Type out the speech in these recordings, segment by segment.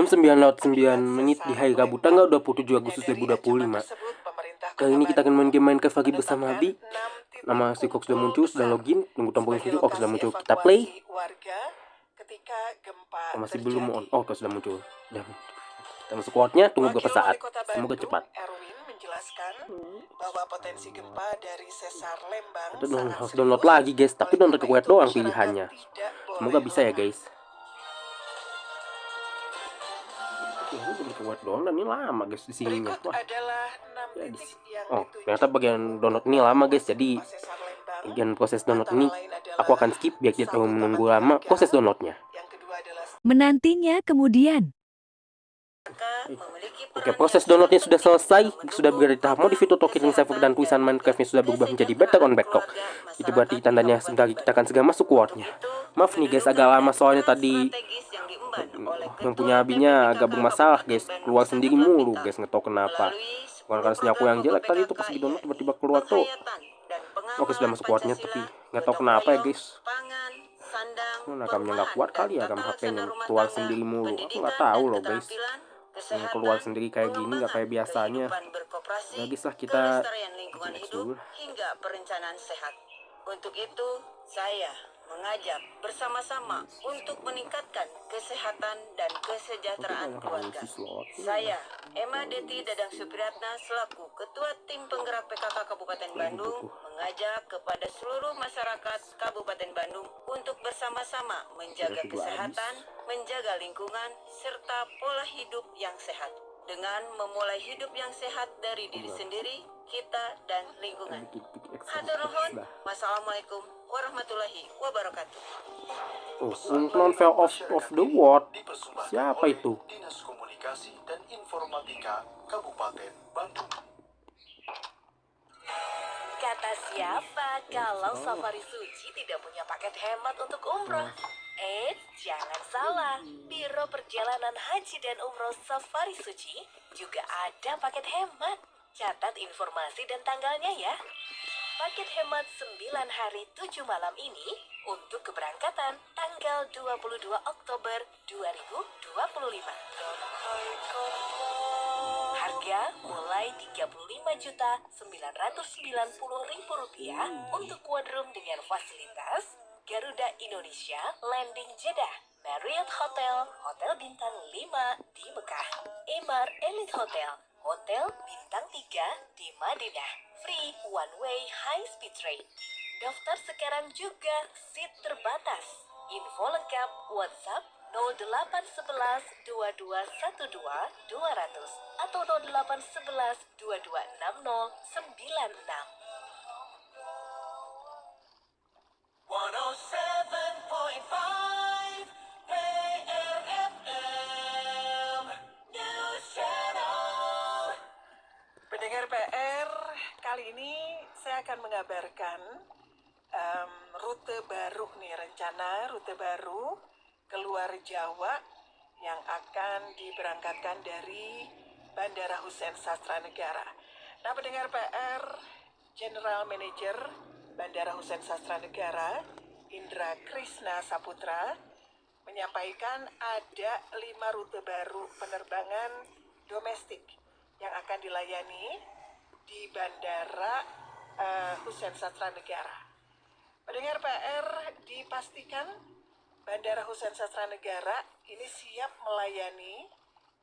9:09 di hari Rabu tanggal 27 Agustus 2025. Kali ini kita akan main game Minecraft lagi bersama Abi. Nama si Kok sudah muncul, sudah login. Tunggu tombol yang muncul. Oke, sudah muncul. Kita play. Masih belum on. Oke, sudah muncul. Kita masuk kuotnya. Tunggu beberapa saat. Semoga cepat. Bahwa potensi gempa dari sesar Lembang kita harus download lagi guys, tapi download ke kuat doang pilihannya. Semoga bisa ya guys. Ini kuat doang dan ini lama guys di sini. Oh, ternyata bagian download ini lama guys. Jadi bagian proses download ini aku akan skip biar kita menunggu lama proses downloadnya. Menantinya kemudian. Oke, proses downloadnya sudah selesai. Sudah berada di tahap modify token server dan tulisan Minecraftnya sudah berubah menjadi better on Bedrock. Itu berarti tandanya sebentar kita akan segera masuk kuotnya. Maaf nih guys, agak lama soalnya tadi yang punya abinya agak bermasalah guys, keluar sendiri mulu guys, nggak tahu kenapa. Bukan karena sinyal aku yang jelek tadi itu pas di download tiba-tiba keluar tuh. Oke, sudah masuk kuotnya tapi nggak tahu kenapa ya guys. Rakamnya nggak kuat kali ya, RAM HP-nya keluar sendiri mulu. Aku nggak tahu loh guys. Keluar sendiri kayak gini nggak kayak biasanya. Ya guys lah, kita next dulu. Hingga perencanaan sehat. Untuk itu saya mengajak bersama-sama untuk meningkatkan kesehatan dan kesejahteraan keluarga. Saya, Emma Deti Dadang Supriyatna selaku Ketua Tim Penggerak PKK Kabupaten Bandung mengajak kepada seluruh masyarakat Kabupaten Bandung untuk bersama-sama menjaga kesehatan, menjaga lingkungan, serta pola hidup yang sehat. Dengan memulai hidup yang sehat dari diri sendiri, kita dan lingkungan. Hatur nuhun. Wassalamualaikum warahmatullahi wabarakatuh. Oh, non fell of the world. Siapa itu? Dinas Komunikasi dan Informatika Kabupaten Bandung. Kata siapa kalau Safari Suci tidak punya paket hemat untuk umroh? Jangan salah, Biro Perjalanan Haji dan Umroh Safari Suci juga ada paket hemat. Catat informasi dan tanggalnya ya. Paket hemat 9 hari 7 malam ini untuk keberangkatan tanggal 22 Oktober 2025. Harga mulai Rp35.990.000 untuk quadroom dengan fasilitas Garuda Indonesia Landing Jeddah, Marriott Hotel, Hotel Bintang 5 di Mekah, Emaar Elite Hotel, Hotel Bintang 3 di Madinah, free one way high speed train. Daftar sekarang juga, seat terbatas. Info lengkap WhatsApp 0811 2212 200 atau 0811 2260 96. 107.5 PRFM News Channel. Pendengar PR, kali ini saya akan mengabarkan rute baru nih, rencana rute baru keluar Jawa yang akan diberangkatkan dari Bandara Hussein Sastranegara. Nah, pendengar PR, General Manager Bandara Hussein Sastranegara, Indra Krisna Saputra, menyampaikan ada 5 rute baru penerbangan domestik yang akan dilayani di Bandara Hussein Sastranegara. Pendengar PR, dipastikan Bandara Hussein Sastranegara ini siap melayani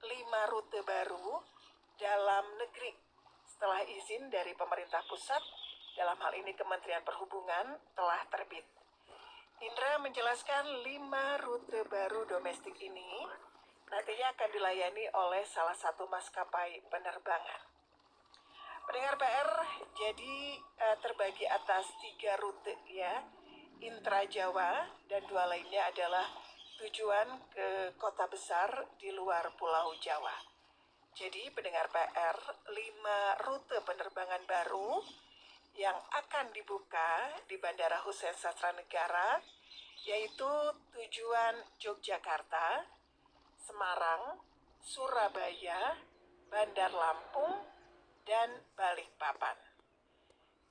5 rute baru dalam negeri setelah izin dari pemerintah pusat, dalam hal ini Kementerian Perhubungan, telah terbit. Indra menjelaskan 5 rute baru domestik ini nantinya akan dilayani oleh salah satu maskapai penerbangan. Pendengar PR, jadi terbagi atas 3 rute ya, Intra Jawa, dan 2 lainnya adalah tujuan ke kota besar di luar Pulau Jawa. Jadi pendengar PR, 5 rute penerbangan baru yang akan dibuka di Bandara Hussein Sastranegara, yaitu tujuan Yogyakarta, Semarang, Surabaya, Bandar Lampung, dan Balikpapan.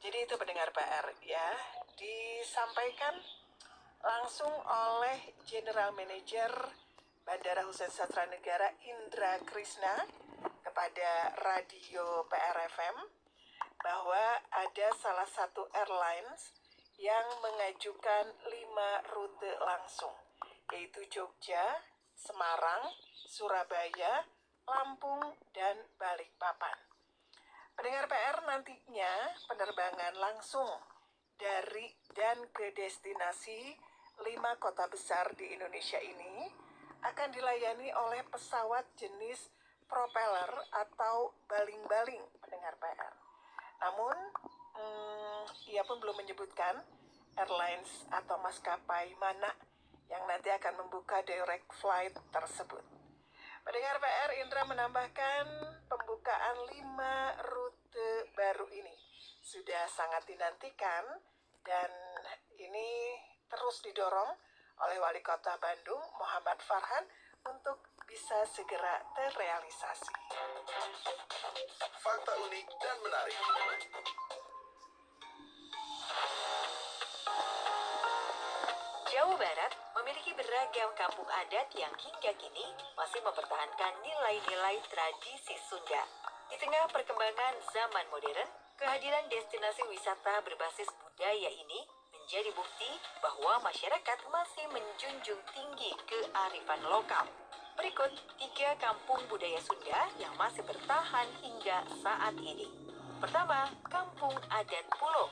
Jadi itu pendengar PR ya, disampaikan langsung oleh General Manager Bandara Hussein Satranegara Indra Krisna kepada Radio PRFM bahwa ada salah satu airlines yang mengajukan 5 rute langsung, yaitu Jogja, Semarang, Surabaya, Lampung, dan Balikpapan. Pendengar PR, nantinya penerbangan langsung dari dan ke destinasi 5 kota besar di Indonesia ini akan dilayani oleh pesawat jenis propeller atau baling-baling, pendengar PR. Namun, ia pun belum menyebutkan airlines atau maskapai mana yang nanti akan membuka direct flight tersebut. Pendengar PR, Indra menambahkan pembukaan 5 rute baru ini sudah sangat dinantikan dan ini terus didorong oleh Wali Kota Bandung, Muhammad Farhan, untuk bisa segera terrealisasi. Fakta unik dan menarik. Jawa Barat memiliki beragam kampung adat yang hingga kini masih mempertahankan nilai-nilai tradisi Sunda. Di tengah perkembangan zaman modern, kehadiran destinasi wisata berbasis budaya ini menjadi bukti bahwa masyarakat masih menjunjung tinggi kearifan lokal. Berikut 3 kampung budaya Sunda yang masih bertahan hingga saat ini. Pertama, Kampung Adat Pulo.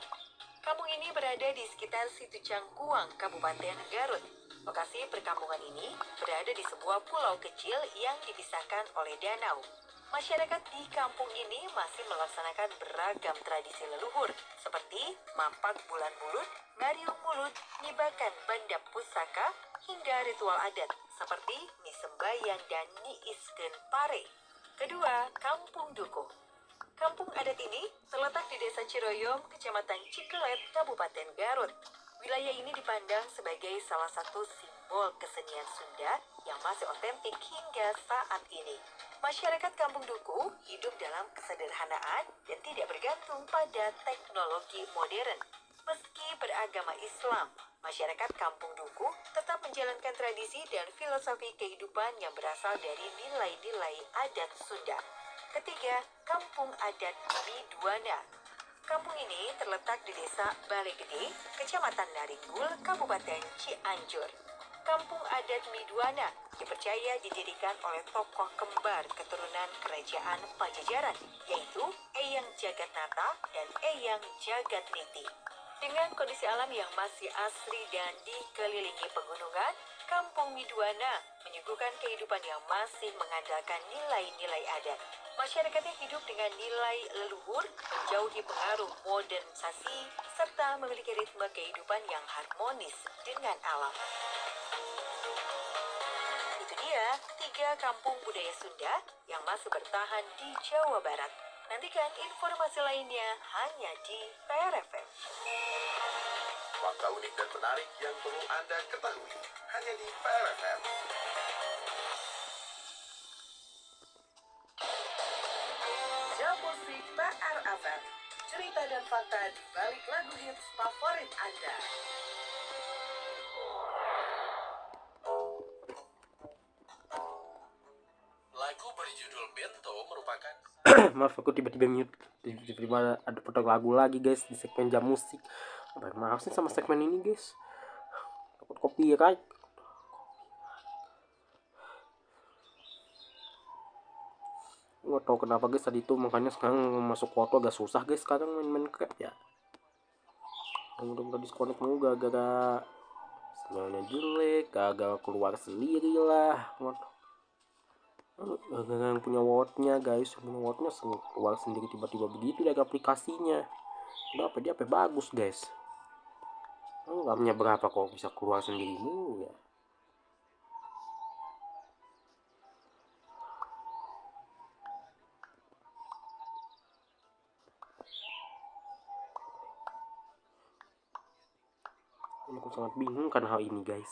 Kampung ini berada di sekitar Situ Cangkuang, Kabupaten Garut. Lokasi perkampungan ini berada di sebuah pulau kecil yang dipisahkan oleh danau. Masyarakat di kampung ini masih melaksanakan beragam tradisi leluhur seperti mampak bulan mulut, ngariung mulut, nyibakan banda pusaka, hingga ritual adat seperti misembayang dan niiskeun pare. Kedua, Kampung Dukuh. Kampung adat ini terletak di Desa Ciroyom, Kecamatan Cikelet, Kabupaten Garut. Wilayah ini dipandang sebagai salah satu simbol kesenian Sunda yang masih otentik hingga saat ini. Masyarakat Kampung Dukuh hidup dalam kesederhanaan dan tidak bergantung pada teknologi modern. Meski beragama Islam, masyarakat Kampung Dukuh tetap menjalankan tradisi dan filosofi kehidupan yang berasal dari nilai-nilai adat Sunda. Ketiga, Kampung Adat Miduana. Kampung ini terletak di Desa Balai Gede, Kecamatan Naringgul, Kabupaten Cianjur. Kampung Adat Miduana dipercaya didirikan oleh tokoh kembar keturunan Kerajaan Pajajaran, yaitu Eyang Jagatnata dan Eyang Jagatniti. Dengan kondisi alam yang masih asri dan dikelilingi pegunungan, Kampung Miduana menyuguhkan kehidupan yang masih mengandalkan nilai-nilai adat. Masyarakatnya hidup dengan nilai leluhur, menjauhi pengaruh modernisasi, serta memiliki ritme kehidupan yang harmonis dengan alam. Itu dia 3 kampung budaya Sunda yang masih bertahan di Jawa Barat. Nantikan informasi lainnya hanya di PRFM. Fakta unik dan menarik yang perlu Anda ketahui hanya di PRFM. Musik PRFM, cerita dan fakta di balik lagu hits favorit Anda. Lagu berjudul Bento merupakan Maaf, aku tiba-tiba mute. Tiba-tiba ada potong lagu lagi guys di segmen jam musik. Maaf sih sama segmen ini guys, takut copyright. Gak tau kenapa guys tadi itu, makanya sekarang masuk foto agak susah guys sekarang main-main crap ya. Udah disconnect mulu gara-gara sinyalnya jelek, gagal keluar sendiri lah. Yang punya wordnya guys, punya wordnya keluar sendiri tiba-tiba begitu dari aplikasinya. Udah apa dia apa bagus guys. Gamenya berapa kok bisa keluar sendiri ya. Aku sangat bingung kan hal ini guys.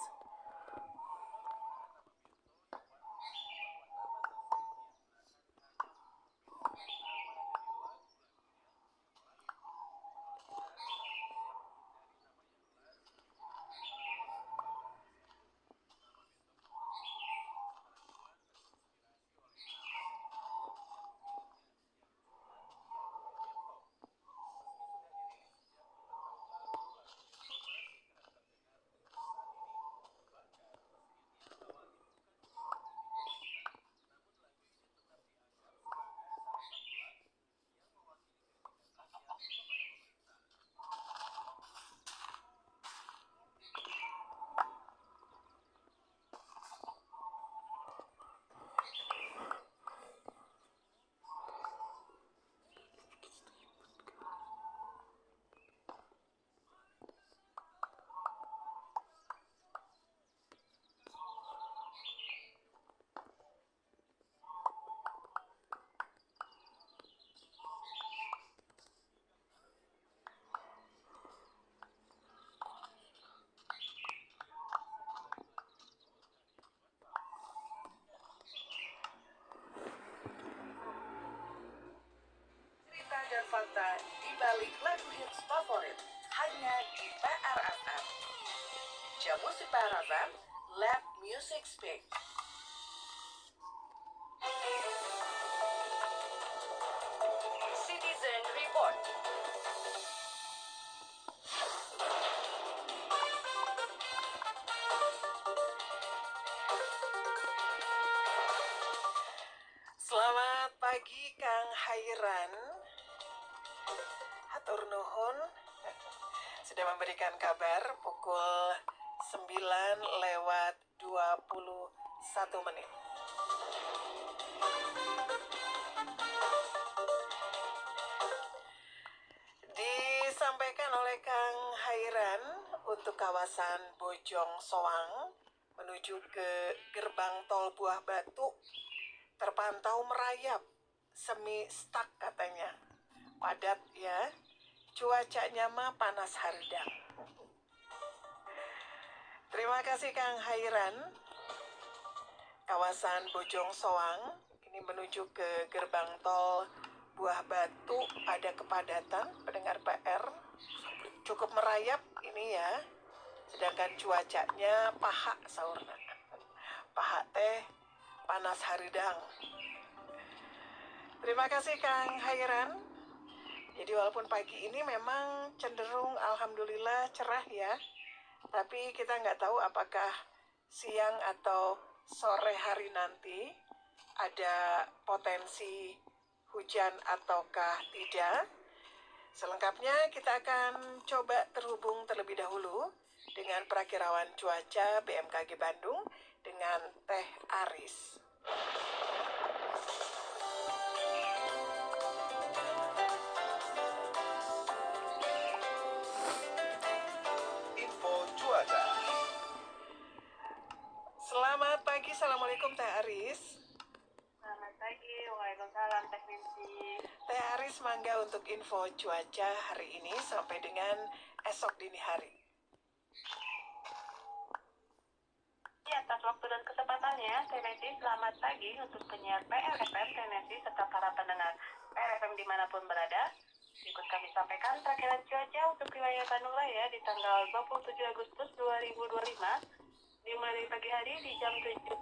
balik lagu hits favorit hanya di PRFM. Jam Musik PRFM, Let Music Speak. Citizen Report. Selamat pagi Kang Hairan. Hatur nuhun sudah memberikan kabar pukul 9:21. Disampaikan oleh Kang Hairan untuk kawasan Bojong Soang menuju ke gerbang tol Buah Batu terpantau merayap, semi stuck katanya. Padat ya, cuacanya mah panas hardang. Terima kasih Kang Hairan. Kawasan Bojong Soang ini menuju ke gerbang tol Buah Batu ada kepadatan pendengar PR. Cukup merayap ini ya. Sedangkan cuacanya paha saurna. Paha teh panas haridang. Terima kasih Kang Hairan. Jadi walaupun pagi ini memang cenderung alhamdulillah cerah ya. Tapi kita nggak tahu apakah siang atau sore hari nanti ada potensi hujan ataukah tidak. Selengkapnya kita akan coba terhubung terlebih dahulu dengan perakirawan cuaca BMKG Bandung dengan Teh Aris. Info cuaca. Selamat pagi, Assalamualaikum Teh Aris. Selamat pagi, waalaikumsalam teknisi. Teh Aris mangga untuk info cuaca hari ini sampai dengan esok dini hari. Atas waktu dan kesempatannya, TNC selamat pagi untuk penyiar PRFM, TNC serta para pendengar PRFM dimanapun berada. Ikut kami sampaikan perakiran cuaca untuk wilayah Bandung Raya di tanggal 27 Agustus 2025. Dimulai dari pagi hari di jam 7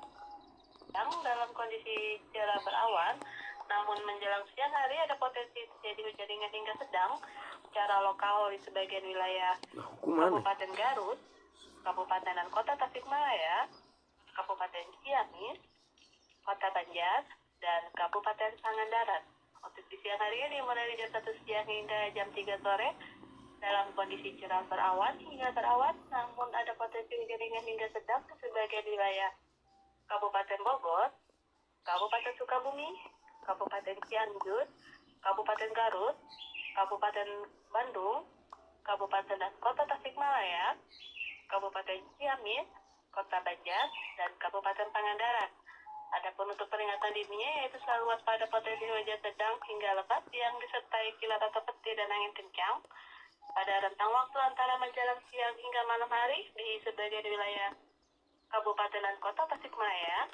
yang dalam kondisi cerah berawan, namun menjelang siang hari ada potensi terjadi hujan ringan hingga sedang secara lokal di sebagian wilayah Kabupaten Garut, Kabupaten dan Kota Tasikmalaya, Kabupaten Ciamis, Kota Banjar, dan Kabupaten Pangandaran. Untuk di siang hari dimulai dari jam 1 siang hingga jam 3 sore dalam kondisi cerah berawan hingga berawan, namun ada potensi hujan ringan hingga sedang di sebagian wilayah Kabupaten Bogor, Kabupaten Sukabumi, Kabupaten Cianjur, Kabupaten Garut, Kabupaten Bandung, Kabupaten dan Kota Tasikmalaya, Kabupaten Ciamis, Kota Banjar, dan Kabupaten Pangandaran. Adapun untuk peringatan dininya yaitu selalu waspada potensi hujan sedang hingga lebat yang disertai kilat atau petir dan angin kencang pada rentang waktu antara menjelang siang hingga malam hari di sebagian wilayah Kabupaten dan Kota Tasikmalaya,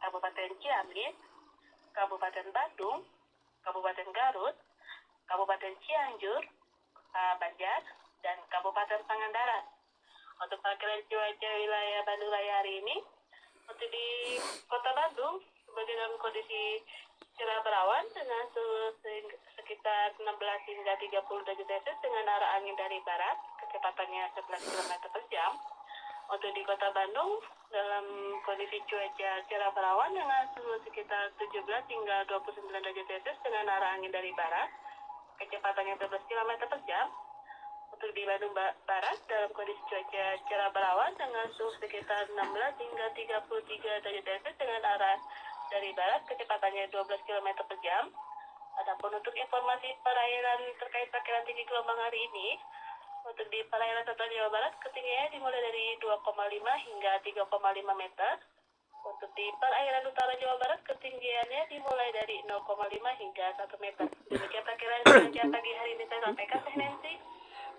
Kabupaten Ciamis, Kabupaten Bandung, Kabupaten Garut, Kabupaten Cianjur, Banjar, dan Kabupaten Pangandaran. Untuk perakiran cuaca wilayah Bandung Raya hari ini, untuk di Kota Bandung sebagai dalam kondisi cerah berawan dengan suhu sekitar 16 hingga 30 derajat Celcius dengan arah angin dari barat, kecepatannya 11 km per jam. Untuk di Kota Bandung dalam kondisi cuaca cerah berawan dengan suhu sekitar 17 hingga 29 derajat Celcius dengan arah angin dari barat, kecepatannya 12 km per jam. Untuk di Bandung Barat dalam kondisi cuaca cerah berawan dengan suhu sekitar 16 hingga 33 derajat Celcius dengan arah dari barat, kecepatannya 12 km per jam. Adapun untuk informasi perairan terkait perkiraan tinggi gelombang hari ini, untuk di perairan selatan Jawa Barat ketinggiannya dimulai dari 2,5 hingga 3,5 meter. Untuk di perairan utara Jawa Barat ketinggiannya dimulai dari 0,5 hingga 1 meter. Demikian perkiraan cuaca pagi hari ini saya sampaikan, Teh Nancy.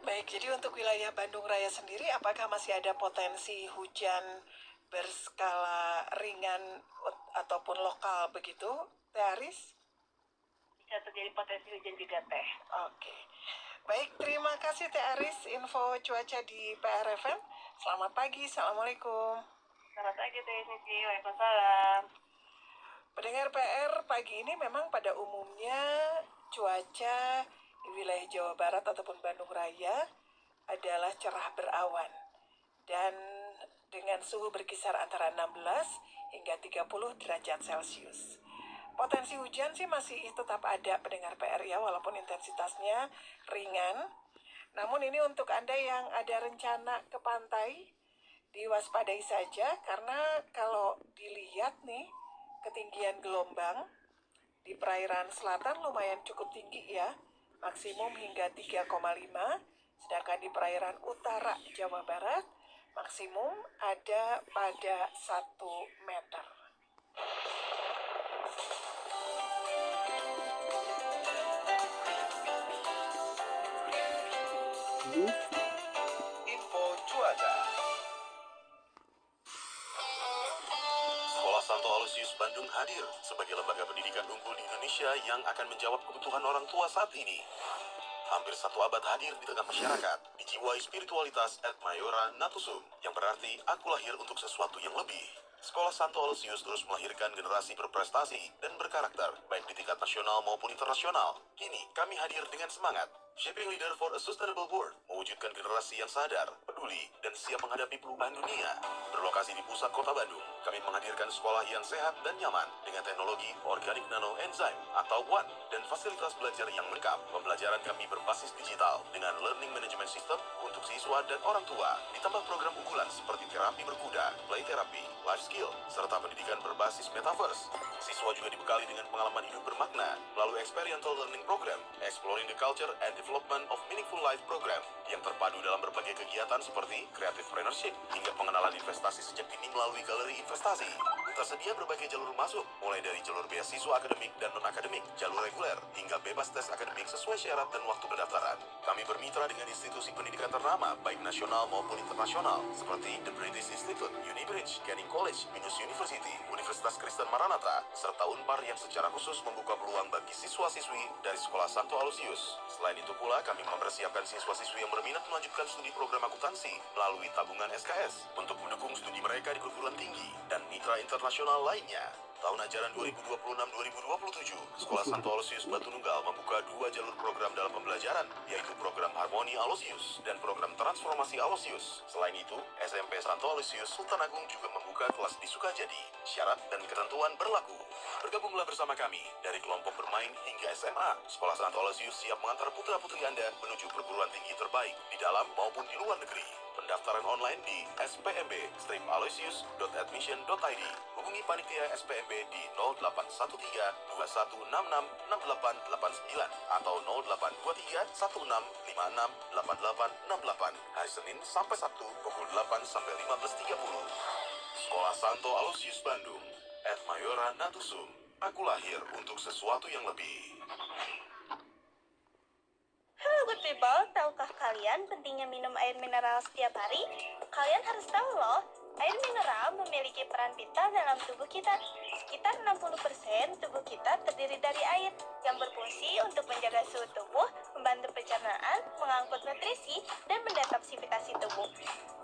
Baik, jadi untuk wilayah Bandung Raya sendiri, apakah masih ada potensi hujan berskala ringan ataupun lokal begitu, Teh Aris? Bisa terjadi potensi hujan juga, Teh. Oke. Baik, terima kasih Teh Aris info cuaca di PRFM. Selamat pagi, Assalamualaikum. Selamat pagi, Teh Cici. Waalaikumsalam. Pendengar PR, pagi ini memang pada umumnya cuaca di wilayah Jawa Barat ataupun Bandung Raya adalah cerah berawan dan dengan suhu berkisar antara 16 hingga 30 derajat Celcius. Potensi hujan sih masih tetap ada pendengar PR ya, walaupun intensitasnya ringan. Namun ini untuk Anda yang ada rencana ke pantai, diwaspadai saja karena kalau dilihat nih, ketinggian gelombang di perairan selatan lumayan cukup tinggi ya, maksimum hingga 3,5, sedangkan di perairan utara Jawa Barat maksimum ada pada 1 meter. Info cuaca. Sekolah Santo Aloysius Bandung hadir sebagai lembaga pendidikan unggul di Indonesia yang akan menjawab kebutuhan orang tua saat ini. Hampir 1 abad hadir di tengah masyarakat, dijiwai spiritualitas et maiora natusum, yang berarti aku lahir untuk sesuatu yang lebih. Sekolah Santo Aloysius terus melahirkan generasi berprestasi dan berkarakter, baik di tingkat nasional maupun internasional. Kini, kami hadir dengan semangat, Shaping Leader for a Sustainable World, mewujudkan generasi yang sadar, peduli, dan siap menghadapi perubahan dunia. Berlokasi di pusat kota Bandung, kami menghadirkan sekolah yang sehat dan nyaman dengan teknologi Organic Nano Enzyme atau ONE dan fasilitas belajar yang lengkap. Pembelajaran kami berbasis digital dengan Learning Management System untuk siswa dan orang tua, ditambah program unggulan seperti terapi berkuda, play therapy, life skill, serta pendidikan berbasis metaverse. Siswa juga dibekali dengan pengalaman hidup bermakna melalui experiential learning program, Exploring the Culture and Development of Meaningful Life program, yang terpadu dalam berbagai kegiatan seperti creative entrepreneurship hingga pengenalan investasi sejak dini melalui galeri investasi. Tersedia berbagai jalur masuk, mulai dari jalur beasiswa akademik dan non-akademik, jalur reguler, hingga bebas tes akademik sesuai syarat dan waktu pendaftaran. Kami bermitra dengan institusi pendidikan ternama, baik nasional maupun internasional, seperti The British Institute, Unibridge, Canning College, Binus University, Universitas Kristen Maranatha, serta Unpar yang secara khusus membuka peluang bagi siswa-siswi dari Sekolah Santo Aloysius. Selain itu pula, kami mempersiapkan siswa-siswi yang berminat melanjutkan studi program akuntansi melalui tabungan SKS untuk mendukung studi mereka di perguruan tinggi dan mitra internasional lainnya. Tahun ajaran 2026-2027, Sekolah Santo Aloysius Batu Nunggal membuka 2 jalur program dalam pembelajaran, yaitu program Harmoni Aloysius dan program Transformasi Aloysius. Selain itu, SMP Santo Aloysius Sultan Agung juga membuka kelas di Sukajadi. Syarat dan ketentuan berlaku. Bergabunglah bersama kami dari kelompok bermain hingga SMA. Sekolah Santo Aloysius siap mengantar putra-putri Anda menuju perguruan tinggi terbaik di dalam maupun di luar negeri. Pendaftaran online di spmb-aloysius.admission.id. Hubungi panitia SPMB di 0813-2166-6889 atau 0823-1656-8868 hari Senin sampai Sabtu pukul 8 sampai 15.30. Sekolah Santo Aloysius Bandung, et maiora natusum. Aku lahir untuk sesuatu yang lebih. Halo good people, tahukah kalian pentingnya minum air mineral setiap hari? Kalian harus tahu loh, air mineral memiliki peran vital dalam tubuh kita. Sekitar 60% tubuh kita terdiri dari air yang berfungsi untuk menjaga suhu tubuh, membantu pencernaan, mengangkut nutrisi, dan mendetoksifikasi tubuh.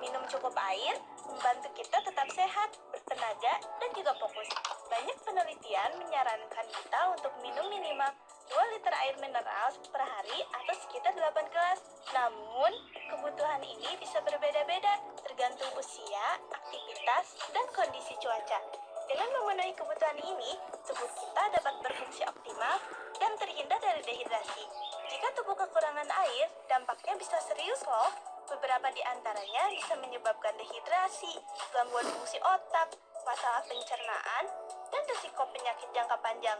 Minum cukup air membantu kita tetap sehat, bertenaga, dan juga fokus. Banyak penelitian menyarankan kita untuk minum minimal 2 liter air mineral per hari atau sekitar 8 gelas. Namun, kebutuhan ini bisa berbeda-beda tergantung usia, aktivitas, dan kondisi cuaca. Dengan memenuhi kebutuhan ini, tubuh kita dapat berfungsi optimal dan terhindar dari dehidrasi. Jika tubuh kekurangan air, dampaknya bisa serius loh. Beberapa di antaranya bisa menyebabkan dehidrasi, gangguan fungsi otak, masalah pencernaan, dan risiko penyakit jangka panjang.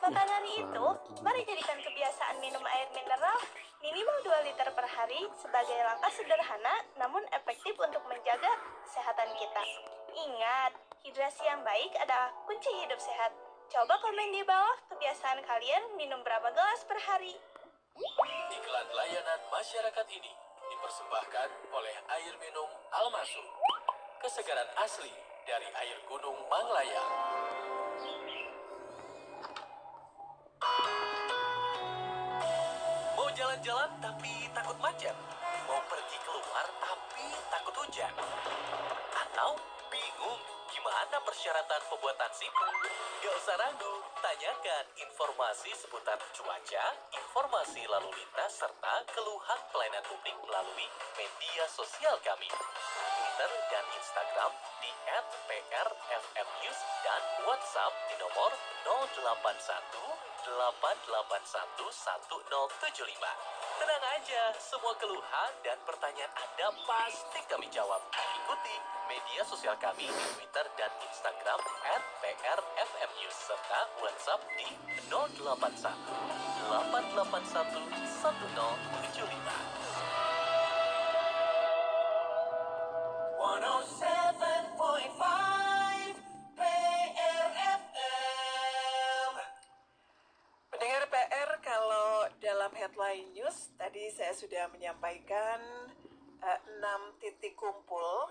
Maka dari itu, mari jadikan kebiasaan minum air mineral minimal 2 liter per hari sebagai langkah sederhana namun efektif untuk menjaga kesehatan kita. Ingat, hidrasi yang baik adalah kunci hidup sehat. Coba komen di bawah kebiasaan kalian minum berapa gelas per hari. Iklan layanan masyarakat ini dipersembahkan oleh air minum Almasum. Kesegaran asli dari air gunung Manglayang. Mau jalan jalan tapi takut macet? Mau pergi keluar tapi takut hujan? Atau bingung gimana persyaratan pembuatan SIM? Gak usah ragu, tanyakan informasi seputar cuaca, informasi lalu lintas, serta keluhan pelayanan publik melalui media sosial kami. Twitter dan Instagram di @prfmnews dan WhatsApp di nomor 081-881-1075. Tenang aja, semua keluhan dan pertanyaan Anda pasti kami jawab. Ikuti media sosial kami di Twitter dan Instagram @prfmnews serta WhatsApp di 081-881-1075. 107.5 PRFM. Pendengar PR, kalau dalam headline news tadi saya sudah menyampaikan 6 titik kumpul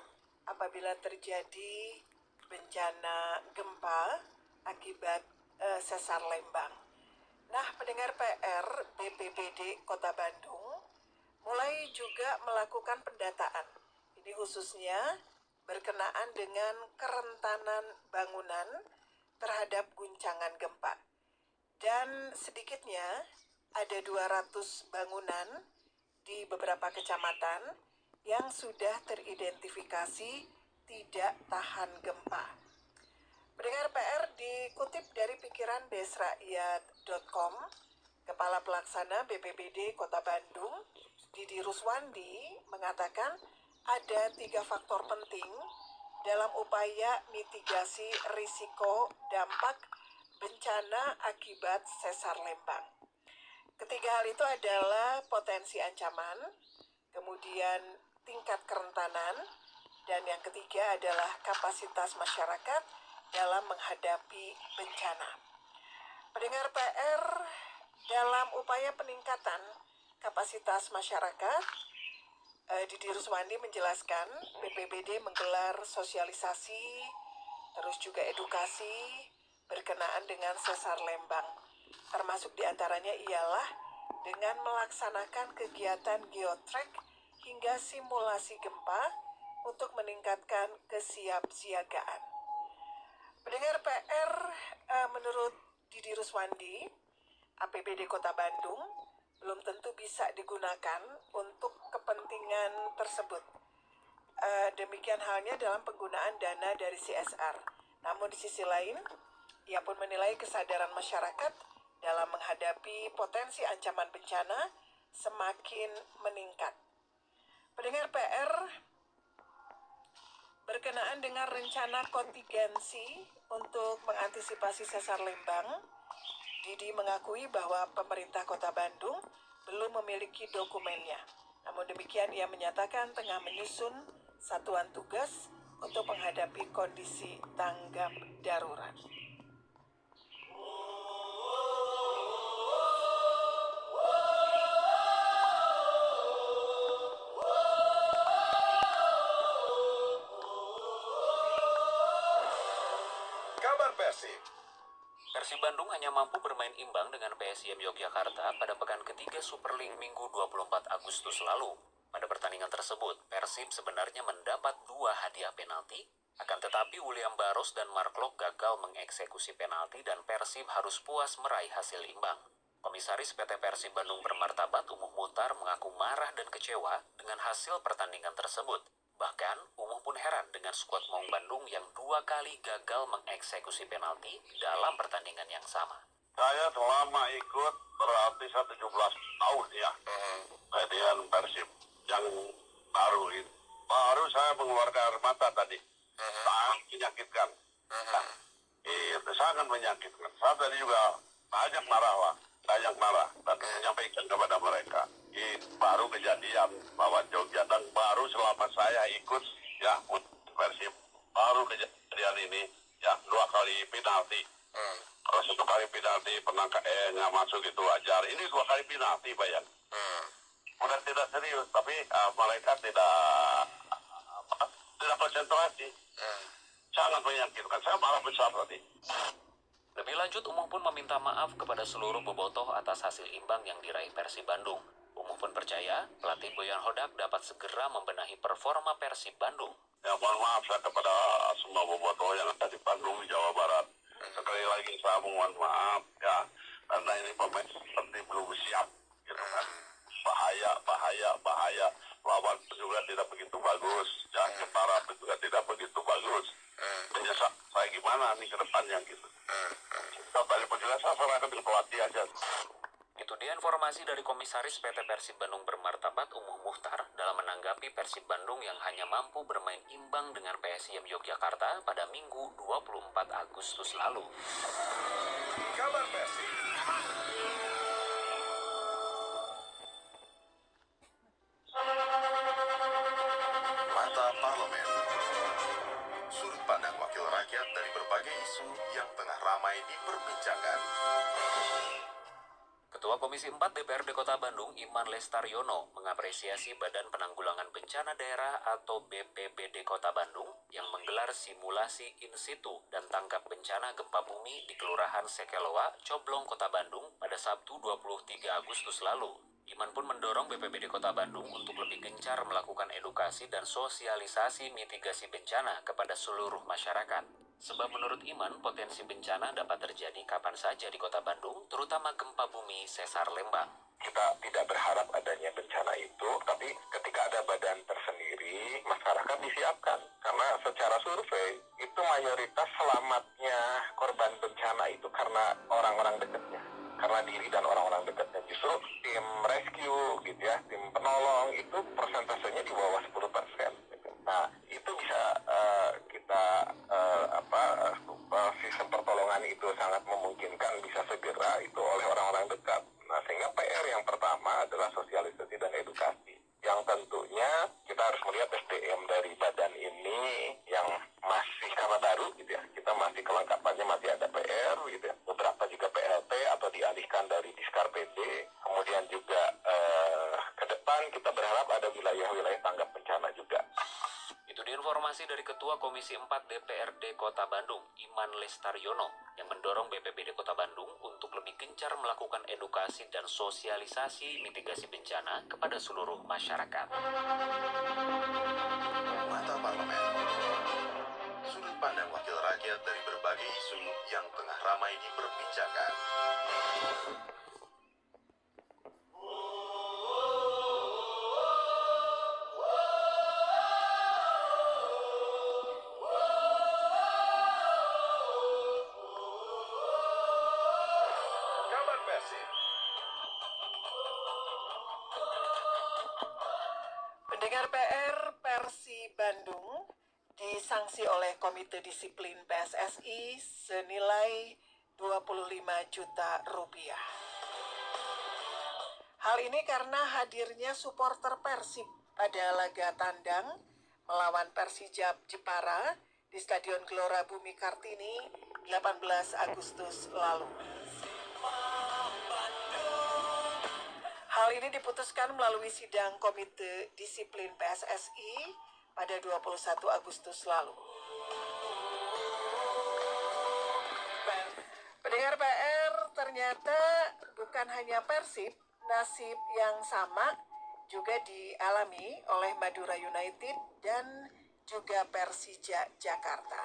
apabila terjadi bencana gempa akibat sesar Lembang. Nah, pendengar PR, BPBD Kota Bandung mulai juga melakukan pendataan. Ini khususnya berkenaan dengan kerentanan bangunan terhadap guncangan gempa. Dan sedikitnya ada 200 bangunan di beberapa kecamatan yang sudah teridentifikasi tidak tahan gempa. Pendengar PR, dikutip dari pikirandesrakyat.com, Kepala Pelaksana BPBD Kota Bandung, Didi Ruswandi, mengatakan ada 3 faktor penting dalam upaya mitigasi risiko dampak bencana akibat sesar Lembang. Ketiga hal itu adalah potensi ancaman, kemudian tingkat kerentanan, dan yang ketiga adalah kapasitas masyarakat dalam menghadapi bencana. Pendengar PR, dalam upaya peningkatan kapasitas masyarakat, Didi Ruswandi menjelaskan BPBD menggelar sosialisasi, terus juga edukasi berkenaan dengan sesar Lembang. Termasuk diantaranya ialah dengan melaksanakan kegiatan geotrack hingga simulasi gempa untuk meningkatkan kesiapsiagaan. Pendengar PR, menurut Didi Ruswandi, APBD Kota Bandung belum tentu bisa digunakan untuk kepentingan tersebut. Demikian halnya dalam penggunaan dana dari CSR. Namun di sisi lain, ia pun menilai kesadaran masyarakat dalam menghadapi potensi ancaman bencana semakin meningkat. Pendengar PR, berkenaan dengan rencana kontingensi untuk mengantisipasi sesar Lembang, Didi mengakui bahwa pemerintah Kota Bandung belum memiliki dokumennya. Namun demikian, ia menyatakan tengah menyusun satuan tugas untuk menghadapi kondisi tanggap darurat. Kabar Persib. Persib Bandung hanya mampu bermain imbang dengan PSIM Yogyakarta pada pekan ketiga Super League Minggu 24 Agustus lalu. Pada pertandingan tersebut, Persib sebenarnya mendapat 2 hadiah penalti, akan tetapi William Barros dan Mark Lok gagal mengeksekusi penalti dan Persib harus puas meraih hasil imbang. Komisaris PT Persib Bandung Bermartabat Umuh Mutar mengaku marah dan kecewa dengan hasil pertandingan tersebut. Bahkan, Umuh pun heran dengan skuad Maung Bandung yang 2 kali gagal mengeksekusi penalti dalam pertandingan yang sama. Saya selama ikut berarti 17 tahun ya, latihan Persib yang baru itu. Baru saya mengeluarkan air mata tadi. Sangat menyakitkan. Itu sangat menyakitkan. Saya tadi juga banyak marah dan menyampaikan kepada mereka. Itu baru kejadian bahwa Jogja dan baru selama saya ikut ya Persib baru kejadian ini ya 2 kali penalti. Kalau 1 kali penalti nggak masuk itu wajar. Ini 2 kali penalti bayang. Udah tidak serius, tapi mereka tidak konsentrasi. Sangat menyakitkan. Saya marah besar tadi. Lebih lanjut, Umuh pun meminta maaf kepada seluruh bobotoh atas hasil imbang yang diraih Persib Bandung. pun percaya pelatih Boyan Hodak dapat segera membenahi performa Persib Bandung. Ya, mohon maaf saya kepada semua bobotoh yang ada di Bandung, Jawa Barat. Sekali lagi saya mohon maaf ya, karena ini pemain seperti belum siap, gitu kan. Bahaya. Lawan juga tidak begitu bagus, ya, Jepara juga tidak begitu bagus. Jadi saya gimana nih ke depannya gitu. Tadi penjelasan saya serahkan ke pelatih aja. Itu dia informasi dari Komisaris PT Persib Bandung Bermartabat Umuh Muhtar dalam menanggapi Persib Bandung yang hanya mampu bermain imbang dengan PSIM Yogyakarta pada Minggu 24 Agustus lalu. Kabar Persib. Mata Parlemen. Sudut pandang wakil rakyat dari berbagai isu yang tengah ramai diperbincangkan. Ketua Komisi 4 DPRD Kota Bandung, Iman Lestaryono, mengapresiasi Badan Penanggulangan Bencana Daerah atau BPBD Kota Bandung yang menggelar simulasi in situ dan tangkap bencana gempa bumi di Kelurahan Sekeloa, Coblong, Kota Bandung pada Sabtu 23 Agustus lalu. Iman pun mendorong BPBD Kota Bandung untuk lebih gencar melakukan edukasi dan sosialisasi mitigasi bencana kepada seluruh masyarakat. Sebab menurut Iman, potensi bencana dapat terjadi kapan saja di Kota Bandung, terutama gempa bumi sesar Lembang. Kita tidak berharap adanya bencana itu, tapi ketika ada badan tersendiri, masyarakat disiapkan. Karena secara survei, itu mayoritas selamatnya korban bencana itu karena orang-orang dekatnya. Karena diri dan orang-orang dekatnya. Justru tim rescue, gitu ya, tim penolong, itu persentasenya di bawah 10%. Nah, itu bisa sistem pertolongan itu sangat memungkinkan bisa segera itu oleh orang-orang dekat. Nah, sehingga PR yang pertama adalah sosialisasi dan edukasi. Yang tentunya kita harus melihat SDM dari badan ini yang masih karena baru gitu ya. Kita masih kelengkapannya masih ada PR gitu ya. Beberapa juga PLT atau dialihkan dari Diskar PD. Kemudian juga ke depan kita berharap ada wilayah-wilayah tanggap bencana juga. Itu dia informasi dari Ketua Komisi 4 DPRD Kota Bandung, Iman Lestaryono, yang mendorong BPBD Kota Bandung untuk lebih gencar melakukan edukasi dan sosialisasi mitigasi bencana kepada seluruh masyarakat. Mata Parlemen. Sudut pandang wakil rakyat dari berbagai isu yang tengah ramai diperbincangkan. Kabar Persib. Pendengar PR, Persib Bandung disanksi oleh Komite Disiplin PSSI senilai 25 juta rupiah. Hal ini karena hadirnya supporter Persib pada laga tandang melawan Persijap Jepara di Stadion Gelora Bumi Kartini 18 Agustus lalu. Hal ini diputuskan melalui sidang Komite Disiplin PSSI pada 21 Agustus lalu. Pendengar PR, ternyata bukan hanya Persib, nasib yang sama juga dialami oleh Madura United dan juga Persija Jakarta.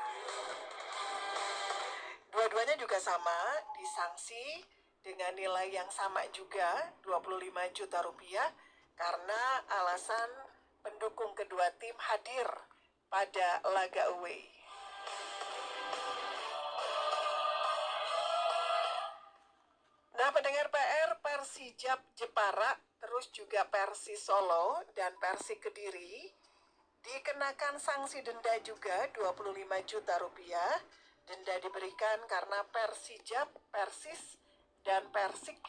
Dua-duanya juga sama, disanksi dengan nilai yang sama juga, 25 juta rupiah, karena alasan pendukung kedua tim hadir pada laga away. Nah, pendengar PR, Persijap Jepara, terus juga Persis Solo dan Persik Kediri dikenakan sanksi denda juga 25 juta rupiah. Denda diberikan karena Persijap, Persis, dan Persik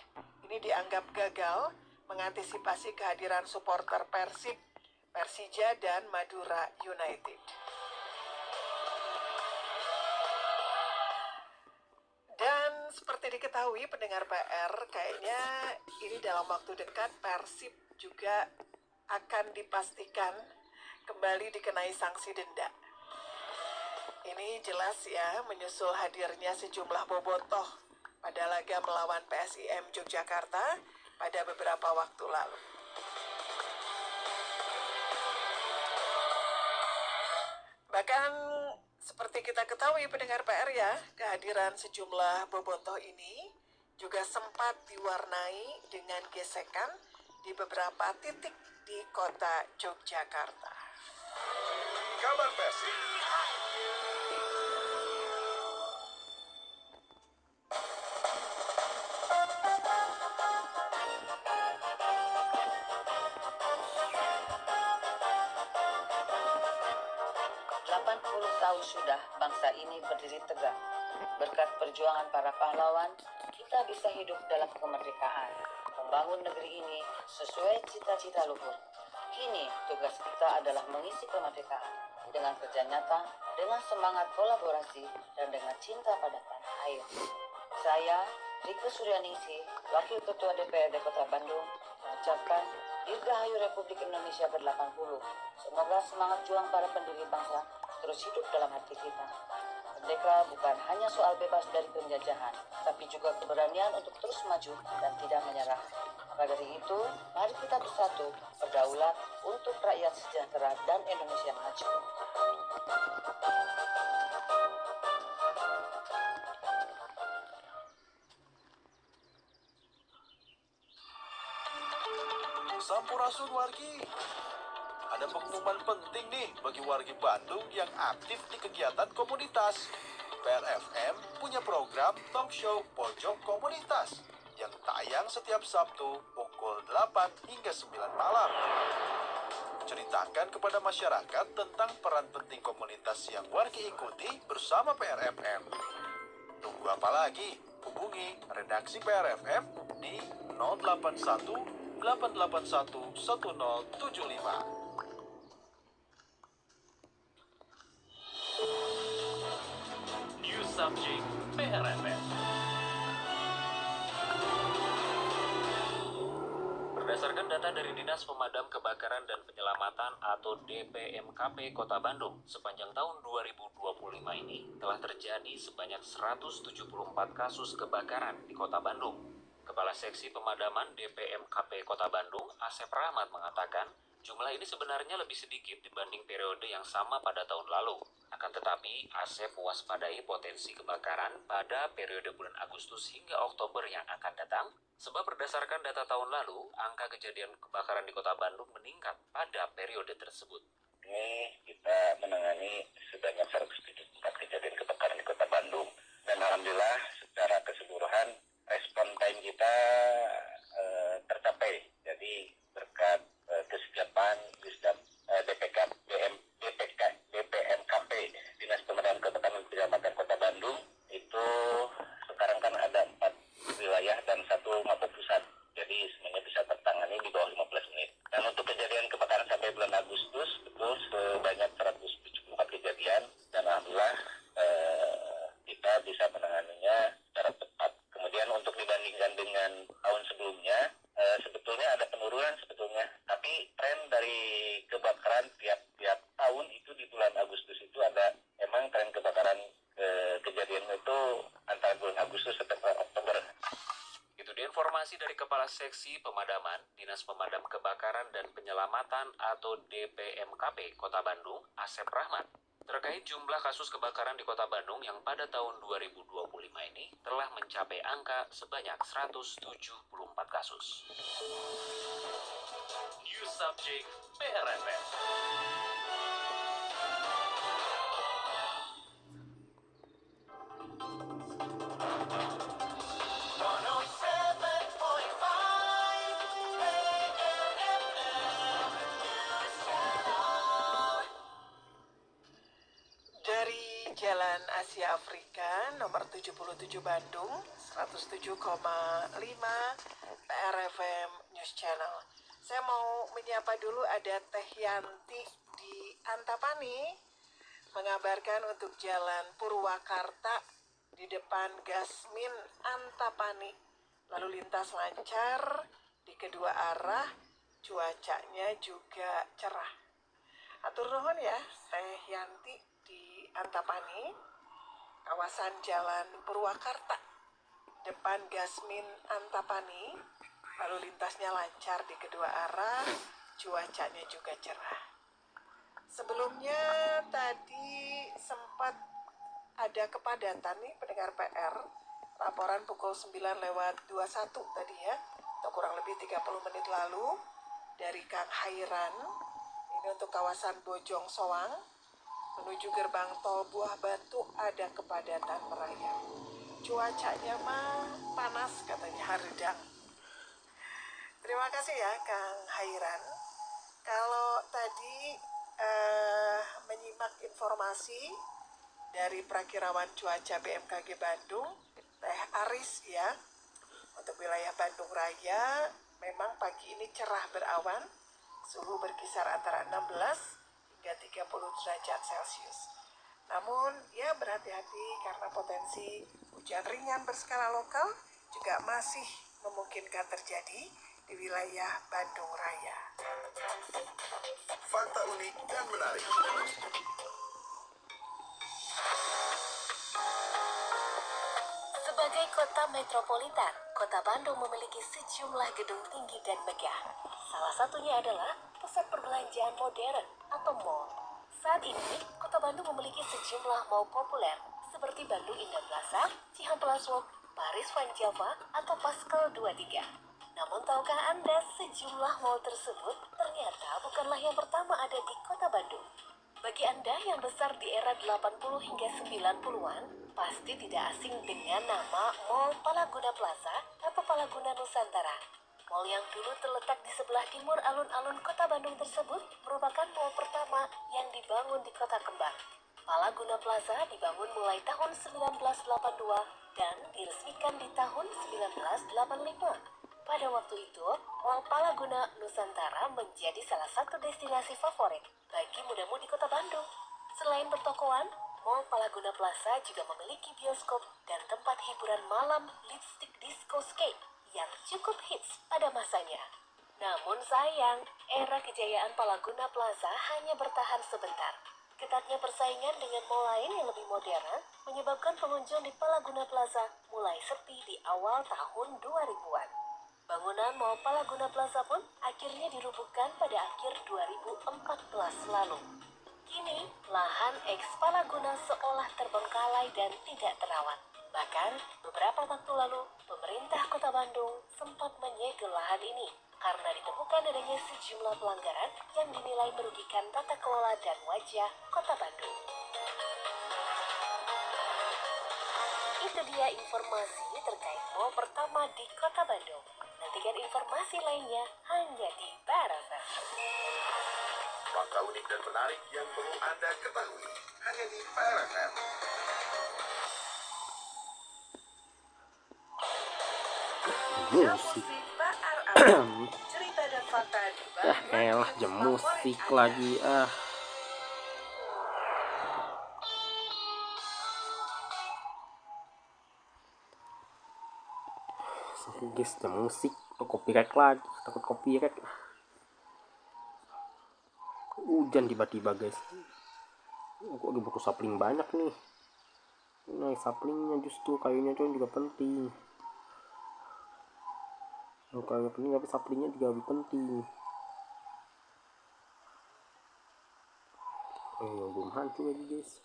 ini dianggap gagal mengantisipasi kehadiran supporter Persib, Persija, dan Madura United. Dan seperti diketahui pendengar PR, kayaknya ini dalam waktu dekat Persib juga akan dipastikan kembali dikenai sanksi denda. Ini jelas ya, menyusul hadirnya sejumlah bobotoh pada laga melawan PSIM Yogyakarta pada beberapa waktu lalu. Bahkan seperti kita ketahui pendengar PR ya, kehadiran sejumlah bobotoh ini juga sempat diwarnai dengan gesekan di beberapa titik di kota Yogyakarta. Kabar Persib. Tahun sudah bangsa ini berdiri tegak. Berkat perjuangan para pahlawan, kita bisa hidup dalam kemerdekaan, membangun negeri ini sesuai cita-cita luhur. Kini tugas kita adalah mengisi kemerdekaan dengan kerja nyata, dengan semangat kolaborasi, dan dengan cinta pada tanah air. Saya, Rike Suryaningsih, Wakil Ketua DPRD Kota Bandung, mengucapkan Dirgahayu Republik Indonesia ke-80. Semoga semangat juang para pendiri bangsa terus hidup dalam hati kita. Merdeka bukan hanya soal bebas dari penjajahan, tapi juga keberanian untuk terus maju dan tidak menyerah. Maka dari itu, mari kita bersatu, berdaulat untuk rakyat sejahtera dan Indonesia maju. Sampurasun wargi. Ada pengumuman penting nih bagi wargi Bandung yang aktif di kegiatan komunitas. PRFM punya program talk show Pojok Komunitas yang tayang setiap Sabtu pukul 8 hingga 9 malam. Ceritakan kepada masyarakat tentang peran penting komunitas yang wargi ikuti bersama PRFM. Tunggu apa lagi? Hubungi redaksi PRFM di 081 881 1075. News Subject PRFM. Berdasarkan data dari Dinas Pemadam Kebakaran dan Penyelamatan atau DPMKP Kota Bandung, sepanjang tahun 2025 ini telah terjadi sebanyak 174 kasus kebakaran di Kota Bandung. Kepala Seksi Pemadaman DPMKP Kota Bandung, Asep Rahmat mengatakan, jumlah ini sebenarnya lebih sedikit dibanding periode yang sama pada tahun lalu. Akan tetapi, Asep mewaspadai potensi kebakaran pada periode bulan Agustus hingga Oktober yang akan datang, sebab berdasarkan data tahun lalu, angka kejadian kebakaran di Kota Bandung meningkat pada periode tersebut. Ini kita menangani sebanyak 174 kejadian kebakaran di Kota Bandung. Dan Alhamdulillah secara keseluruhan respon time kita tercapai. Jadi berkat kesiapan DPMKP Dinas Pemadam Kebakaran dan Penyelamatan Kota Bandung itu sekarang kan ada 4 wilayah dan 1 mabuk pusat. Jadi semuanya bisa tertangani di bawah 15 menit. Dan untuk kejadian kebakaran sampai bulan Agustus itu sebanyak 174 kejadian dan alhamdulillah kita bisa menanganinya secara tepat. Kemudian untuk dibandingkan dengan tahun sebelumnya, sebetulnya ada penurunan sebetulnya. Tapi tren dari kebakaran tiap tahun itu di bulan Agustus itu ada emang tren kebakaran kejadian itu antara bulan Agustus sampai Oktober. Itu dia informasi dari Kepala Seksi Pemadaman Dinas Pemadam Kebakaran dan Penyelamatan atau DPMKP Kota Bandung, Asep Rahmat. Terkait jumlah kasus kebakaran di Kota Bandung yang pada tahun 2025 ini telah mencapai angka sebanyak 174 kasus. News Subject PRFM. Dari Jalan Asia Afrika nomor 77 Bandung 107,5 PRFM News Channel. Saya mau menyapa dulu ada Teh Yanti di Antapani mengabarkan untuk Jalan Purwakarta di depan Gasmin Antapani. Lalu lintas lancar di kedua arah, cuacanya juga cerah. Atur nuhun ya Teh Yanti di Antapani, kawasan Jalan Purwakarta, depan Gasmin Antapani. lalu lintasnya lancar di kedua arah, cuacanya juga cerah. Sebelumnya tadi sempat ada kepadatan nih pendengar PR, laporan pukul 9:21 tadi ya, atau kurang lebih 30 menit lalu dari Kang Hairan. Ini untuk kawasan Bojong Soang menuju gerbang tol Buah Batu ada kepadatan merayap. Cuacanya mah panas katanya, haredang. Terima kasih ya Kang Hairan. Kalau tadi menyimak informasi dari Prakirawan Cuaca BMKG Bandung, Teh Aris ya, untuk wilayah Bandung Raya memang pagi ini cerah berawan, suhu berkisar antara 16 hingga 30 derajat Celcius. Namun ya berhati-hati karena potensi hujan ringan berskala lokal juga masih memungkinkan terjadi di wilayah Bandung Raya. Fakta unik dan menarik. Sebagai kota metropolitan, Kota Bandung memiliki sejumlah gedung tinggi dan megah. Salah satunya adalah pusat perbelanjaan modern atau mall. Saat ini, Kota Bandung memiliki sejumlah mall populer seperti Bandung Indah Plaza, Cihampelas Walk, Paris Van Java, atau Pascal 23. Namun tahukah Anda sejumlah mall tersebut ternyata bukanlah yang pertama ada di Kota Bandung. Bagi Anda yang besar di era 80 hingga 90-an, pasti tidak asing dengan nama Mall Palaguna Plaza atau Palaguna Nusantara. Mall yang dulu terletak di sebelah timur alun-alun Kota Bandung tersebut merupakan mall pertama yang dibangun di Kota Kembang. Palaguna Plaza dibangun mulai tahun 1982 dan diresmikan di tahun 1985. Pada waktu itu, Mall Palaguna Nusantara menjadi salah satu destinasi favorit bagi muda-mudi Kota Bandung. Selain pertokoan, Mall Palaguna Plaza juga memiliki bioskop dan tempat hiburan malam Lipstick Disco Skate yang cukup hits pada masanya. Namun sayang, era kejayaan Palaguna Plaza hanya bertahan sebentar. Ketatnya persaingan dengan mall lain yang lebih modern menyebabkan pengunjung di Palaguna Plaza mulai sepi di awal tahun 2000-an. Bangunan Mall Palaguna Plaza pun akhirnya dirubuhkan pada akhir 2014 lalu. Kini, lahan eks Palaguna seolah terbengkalai dan tidak terawat. Bahkan, beberapa waktu lalu, pemerintah Kota Bandung sempat menyegel lahan ini karena ditemukan adanya sejumlah pelanggaran yang dinilai merugikan tata kelola dan wajah Kota Bandung. Itu dia informasi terkait mall pertama di Kota Bandung. Nantikan informasi lainnya hanya di Paravan. Fakta unik dan menarik yang perlu Anda ketahui hanya di Paravan. Musik. Cerita dan fakta di Elah, jam musik lagi. Guys, jam musik. Copyright lagi. Takut copyright. Hujan tiba-tiba guys. Aku lagi butuh sapling banyak nih. Nah, saplingnya justru kayunya juga penting. Kayu penting tapi saplingnya juga lebih penting. Belum hancur lagi guys.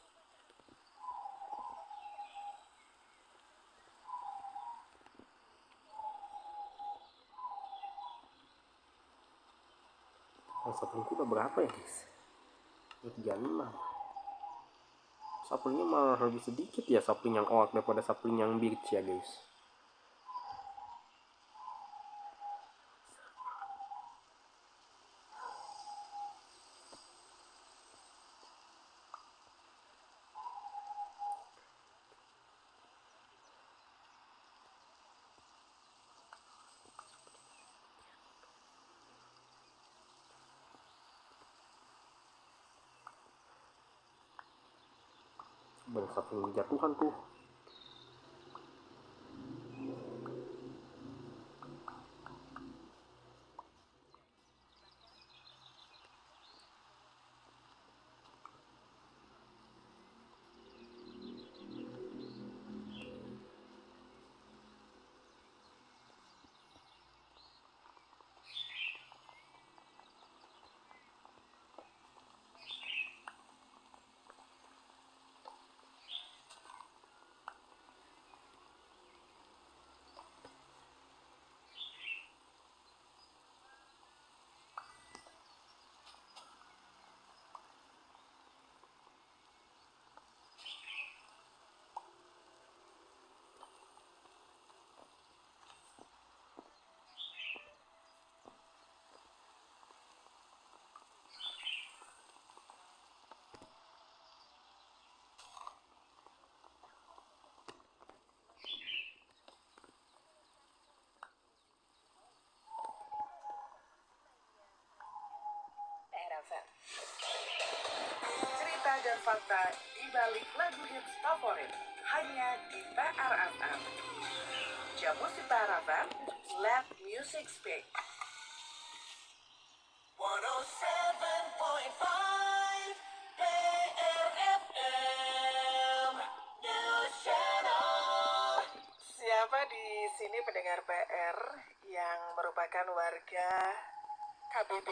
Saplingku udah berapa ya guys? 36. Saplingnya malah lebih sedikit ya, sapling yang oak daripada sapling yang birch ya guys. Banyak sapling jatuhan tuh. konser. Cerita dan fakta di balik lagu hits favorit hanya di PRFM. Jamu si PRFM, let music speak. 107.5 PRFM News Channel. Siapa di sini pendengar PR yang merupakan warga KBB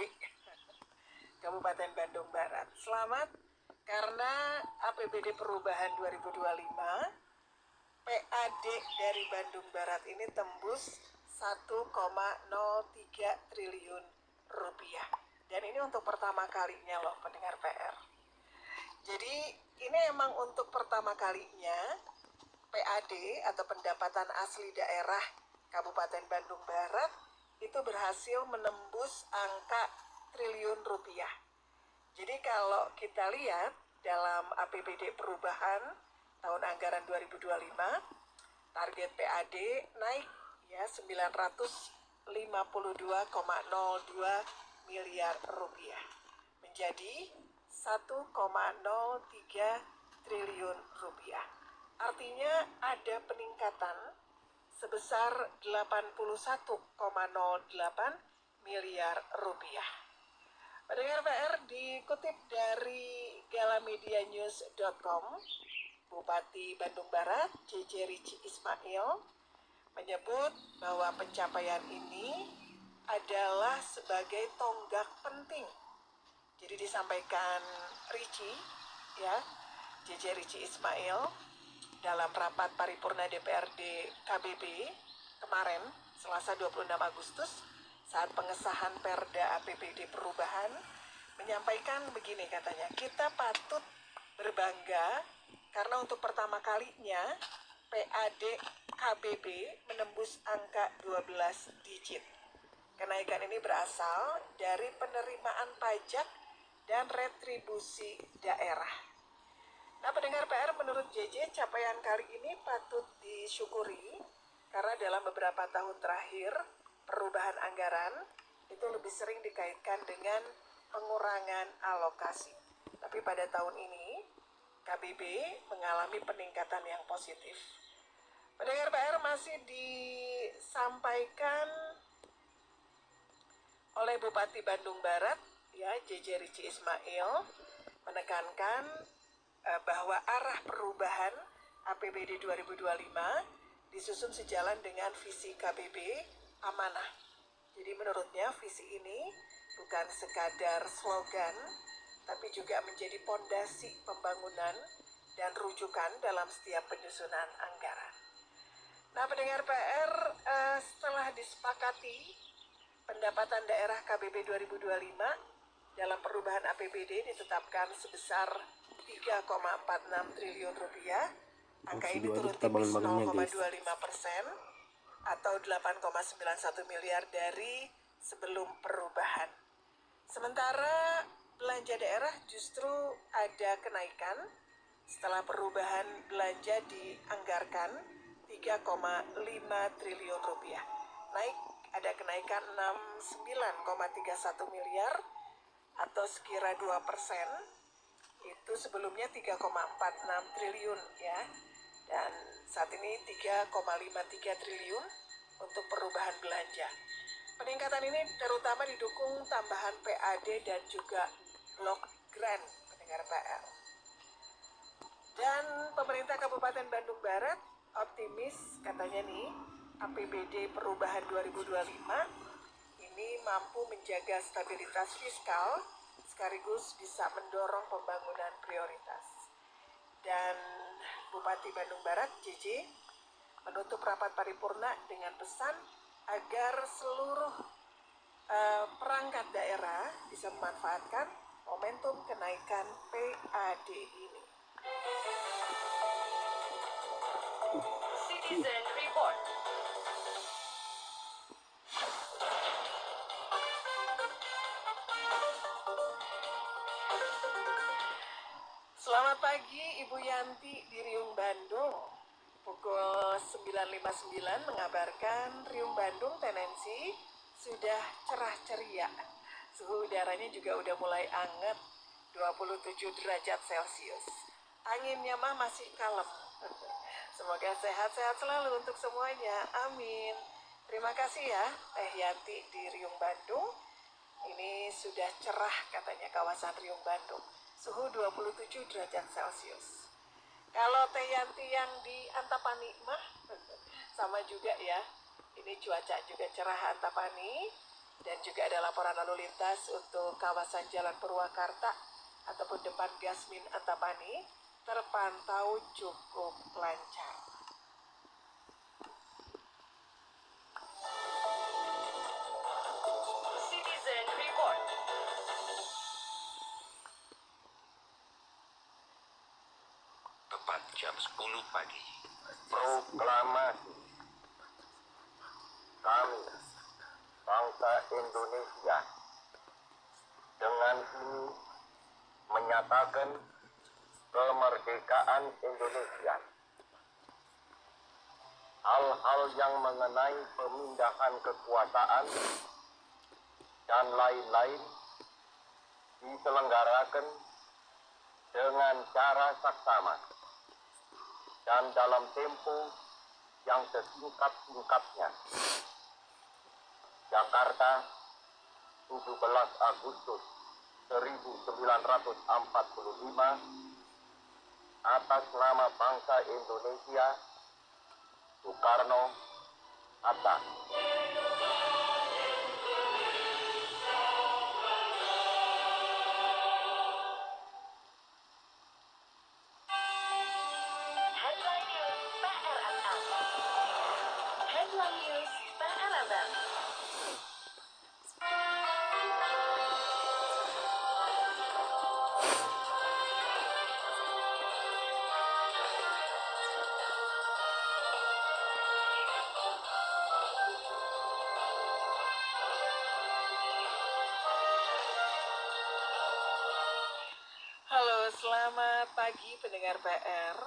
Kabupaten Bandung Barat? Selamat, karena APBD Perubahan 2025 PAD dari Bandung Barat ini tembus 1,03 triliun rupiah. Dan ini untuk pertama kalinya loh pendengar PR. Jadi ini emang untuk pertama kalinya PAD atau pendapatan asli daerah Kabupaten Bandung Barat itu berhasil menembus angka triliun rupiah. Jadi kalau kita lihat dalam APBD perubahan tahun anggaran 2025, target PAD naik ya 952,02 miliar rupiah menjadi 1,03 triliun rupiah. Artinya ada peningkatan sebesar 81,08 miliar rupiah. Pendengar PR, dikutip dari galamedianews.com, Bupati Bandung Barat, JJ Rici Ismail, menyebut bahwa pencapaian ini adalah sebagai tonggak penting. Jadi disampaikan Rici, ya, JJ Rici Ismail, dalam rapat paripurna DPRD KBB kemarin, Selasa 26 Agustus, saat pengesahan Perda APBD Perubahan, menyampaikan begini katanya, kita patut berbangga karena untuk pertama kalinya PAD KBB menembus angka 12 digit. Kenaikan ini berasal dari penerimaan pajak dan retribusi daerah. Nah, pendengar PR, menurut JJ, capaian kali ini patut disyukuri karena dalam beberapa tahun terakhir perubahan anggaran itu lebih sering dikaitkan dengan pengurangan alokasi. Tapi pada tahun ini KBB mengalami peningkatan yang positif. Pendengar PR, masih disampaikan oleh Bupati Bandung Barat, ya, JJ Rici Ismail, menekankan bahwa arah perubahan APBD 2025 disusun sejalan dengan visi KBB amanah. Jadi menurutnya visi ini bukan sekadar slogan, tapi juga menjadi pondasi pembangunan dan rujukan dalam setiap penyusunan anggaran. Nah, pendengar PR, setelah disepakati pendapatan daerah KBB 2025 dalam perubahan APBD ditetapkan sebesar 3,46 triliun rupiah. Angka ini turun tipis 0,25% atau 8,91 miliar dari sebelum perubahan. Sementara belanja daerah justru ada kenaikan setelah perubahan belanja dianggarkan 3,5 triliun rupiah. Ada kenaikan 69,31 miliar atau sekira 2%. Itu sebelumnya 3,46 triliun ya. Dan saat ini 3,53 triliun untuk perubahan belanja. Peningkatan ini terutama didukung tambahan PAD dan juga blok grant, pendengar PR. Dan pemerintah Kabupaten Bandung Barat optimis katanya nih, APBD Perubahan 2025 ini mampu menjaga stabilitas fiskal sekaligus bisa mendorong pembangunan prioritas. Dan Bupati Bandung Barat, JJ, menutup rapat paripurna dengan pesan agar seluruh perangkat daerah bisa memanfaatkan momentum kenaikan PAD ini. Citizen Report. Selamat pagi Ibu Yanti di Riung Bandung. Pukul 9.59 mengabarkan Riung Bandung Tenensi sudah cerah ceria Suhu udaranya juga udah mulai anget, 27 derajat Celcius. Anginnya mah masih kalem. Semoga sehat-sehat selalu untuk semuanya. Amin. Terima kasih ya, Teh Yanti di Riung Bandung. Ini sudah cerah katanya kawasan Riung Bandung. Suhu 27 derajat Celcius. Kalau Teh Yanti yang di Antapani mah sama juga ya. Ini cuaca juga cerah Antapani. Dan juga ada laporan lalu lintas untuk kawasan Jalan Purwakarta ataupun depan Gasmin Antapani terpantau cukup lancar. Citizen Report. Tepat jam 10 pagi. Proklamasi kami bangsa Indonesia dengan ini menyatakan kemerdekaan Indonesia. Hal-hal yang mengenai pemindahan kekuasaan dan lain-lain diselenggarakan dengan cara saksama dan dalam tempo yang sesingkat-singkatnya. Jakarta, 17 Agustus 1945, atas nama bangsa Indonesia, Soekarno, Hatta. Headline News PRFM. Headline News PRFM. Halo, selamat pagi pendengar PR.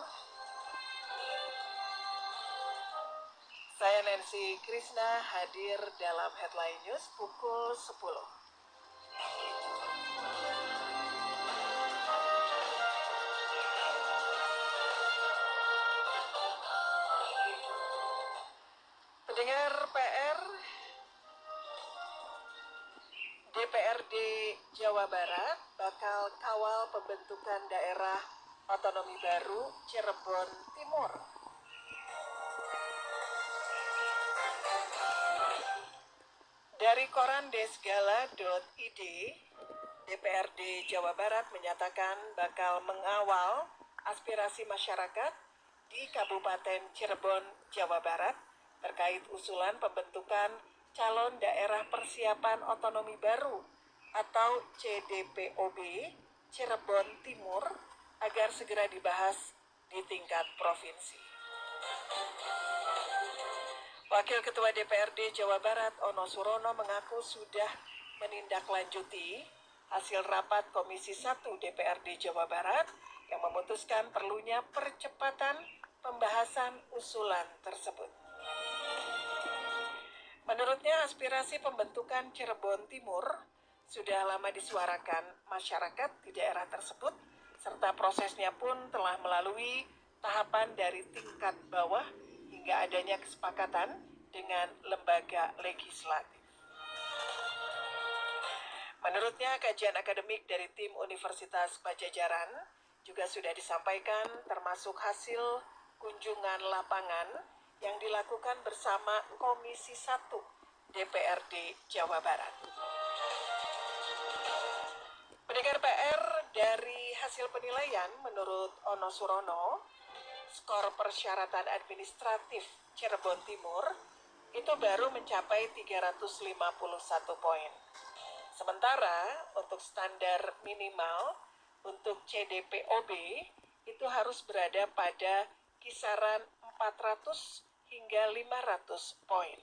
Saya Nancy Krishna hadir dalam Headline News pukul 10. Pendengar PR, DPRD Jawa Barat bakal kawal pembentukan daerah otonomi baru Cirebon Timur. Dari koran desgala.id, DPRD Jawa Barat menyatakan bakal mengawal aspirasi masyarakat di Kabupaten Cirebon, Jawa Barat terkait usulan pembentukan calon daerah persiapan otonomi baru atau CDPOB Cirebon Timur agar segera dibahas di tingkat provinsi. Wakil Ketua DPRD Jawa Barat Ono Surono mengaku sudah menindaklanjuti hasil rapat Komisi 1 DPRD Jawa Barat yang memutuskan perlunya percepatan pembahasan usulan tersebut. Menurutnya aspirasi pembentukan Cirebon Timur sudah lama disuarakan masyarakat di daerah tersebut serta prosesnya pun telah melalui tahapan dari tingkat bawah hingga adanya kesepakatan dengan lembaga legislatif. Menurutnya kajian akademik dari tim Universitas Pajajaran juga sudah disampaikan termasuk hasil kunjungan lapangan yang dilakukan bersama Komisi 1 DPRD Jawa Barat. Pendengar PR, dari hasil penilaian menurut Ono Surono, skor persyaratan administratif Cirebon Timur itu baru mencapai 351 poin. Sementara untuk standar minimal untuk CDPOB itu harus berada pada kisaran 400 hingga 500 poin.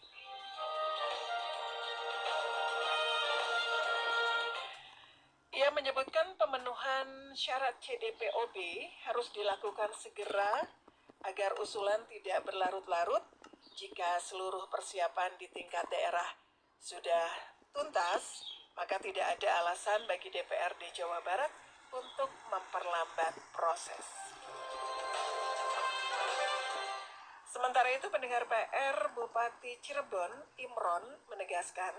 Ia menyebutkan pemenuhan syarat CDPOB harus dilakukan segera agar usulan tidak berlarut-larut. Jika seluruh persiapan di tingkat daerah sudah tuntas, maka tidak ada alasan bagi DPRD Jawa Barat untuk memperlambat proses. Sementara itu, pendengar PR Bupati Cirebon, Imron, menegaskan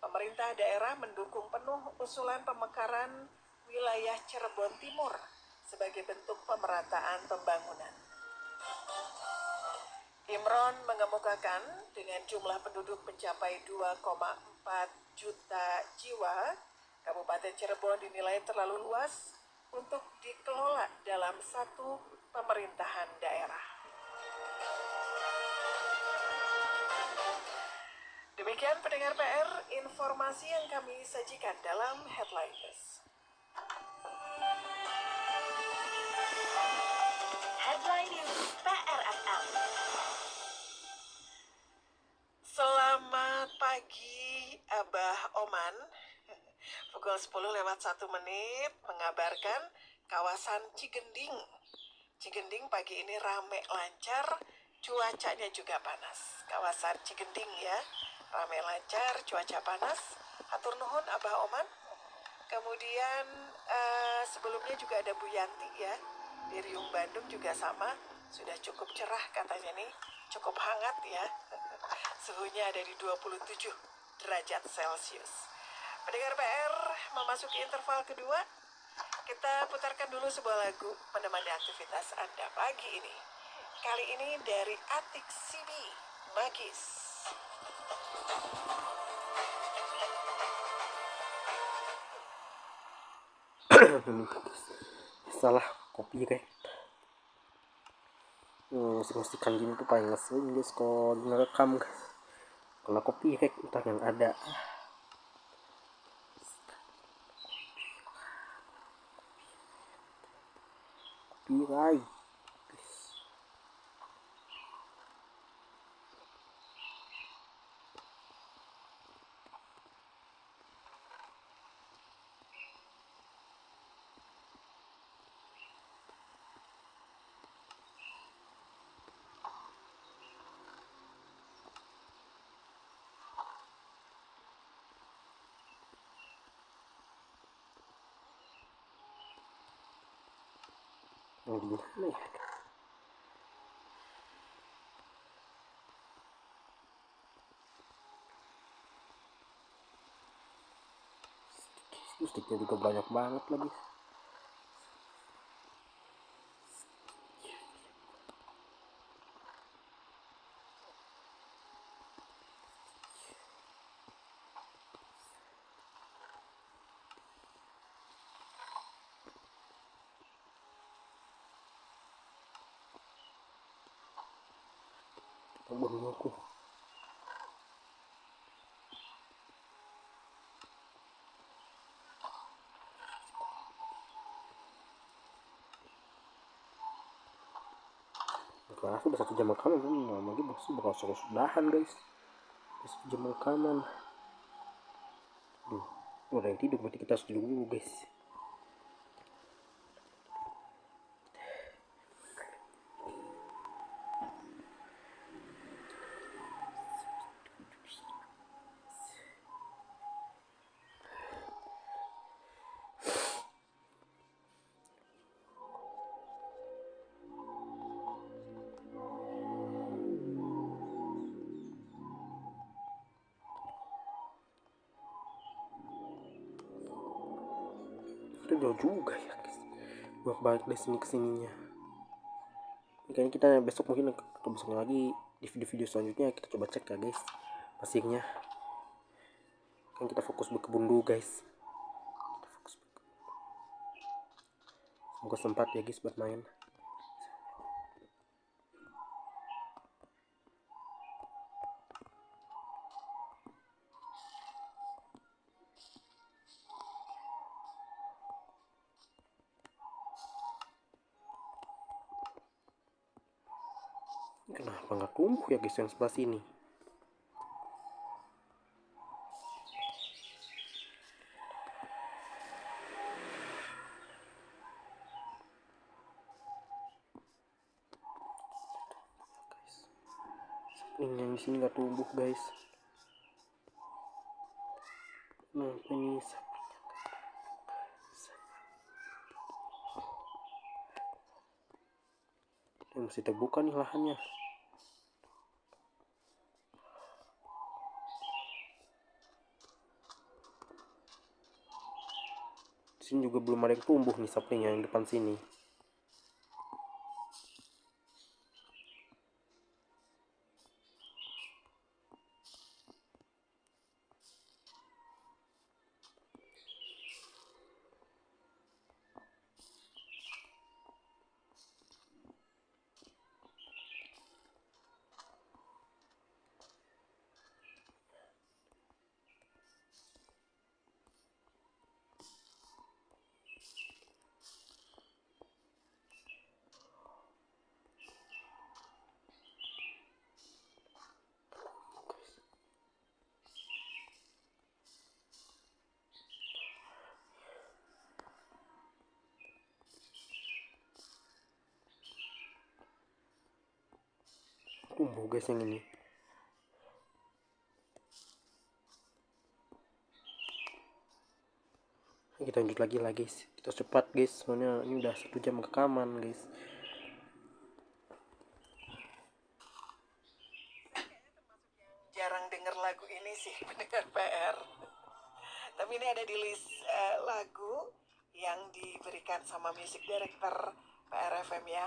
pemerintah daerah mendukung penuh usulan pemekaran wilayah Cirebon Timur sebagai bentuk pemerataan pembangunan. Imron mengemukakan dengan jumlah penduduk mencapai 2,4 juta jiwa, Kabupaten Cirebon dinilai terlalu luas untuk dikelola dalam satu pemerintahan daerah. Demikian pendengar PR, informasi yang kami sajikan dalam Headline News. Headline News PRFM. Selamat pagi Abah Oman. Pukul 10:01 mengabarkan kawasan Cigending. Cigending pagi ini rame lancar, cuacanya juga panas. Kawasan Cigending ya, rame lancar, cuaca panas. Hatur nuhun Abah Oman. Kemudian sebelumnya juga ada Bu Yanti ya, di Riung Bandung juga sama, sudah cukup cerah katanya nih, cukup hangat ya. Suhunya ada di 27 derajat Celcius. Pendengar PR, memasuki interval kedua, kita putarkan dulu sebuah lagu menemani aktivitas Anda pagi ini. Kali ini dari Atik Sibi, Magis. Salah copyright. Musik-musik kan gini tuh paling ngeselin guys kalau ngerekam guys. Kena copyright entah yang ada. Copyright. Yang di mana ya? Sticknya juga banyak banget lagi. Abang aku. Kelas udah 1 jam rekaman kan, lagi pasti bakal sudahan guys. 1 jam rekaman. Udah yang tidur, berarti kita harus tidur dulu guys. Itu jauh juga ya guys, buat balik dari sini ke sininya. Kayaknya kita besok mungkin atau besok lagi di video-video selanjutnya kita coba cek ya guys pasirnya. Kan kita fokus berkebun dulu guys. Semoga sempat ya guys buat main. Kenapa nggak tumbuh ya guys yang sebelah sini? Yang di sini nggak tumbuh guys. Nah ini ini masih terbuka nih lahannya. Di sini juga belum ada yang tumbuh nih sapinya yang depan sini. Tumbuh guys yang ini. Kita lanjut lagi lah guys, kita cepat guys, soalnya ini udah 1 jam rekaman guys. Jarang denger lagu ini sih, pendengar PR. Tapi ini ada di list lagu yang diberikan sama music director PR FM ya.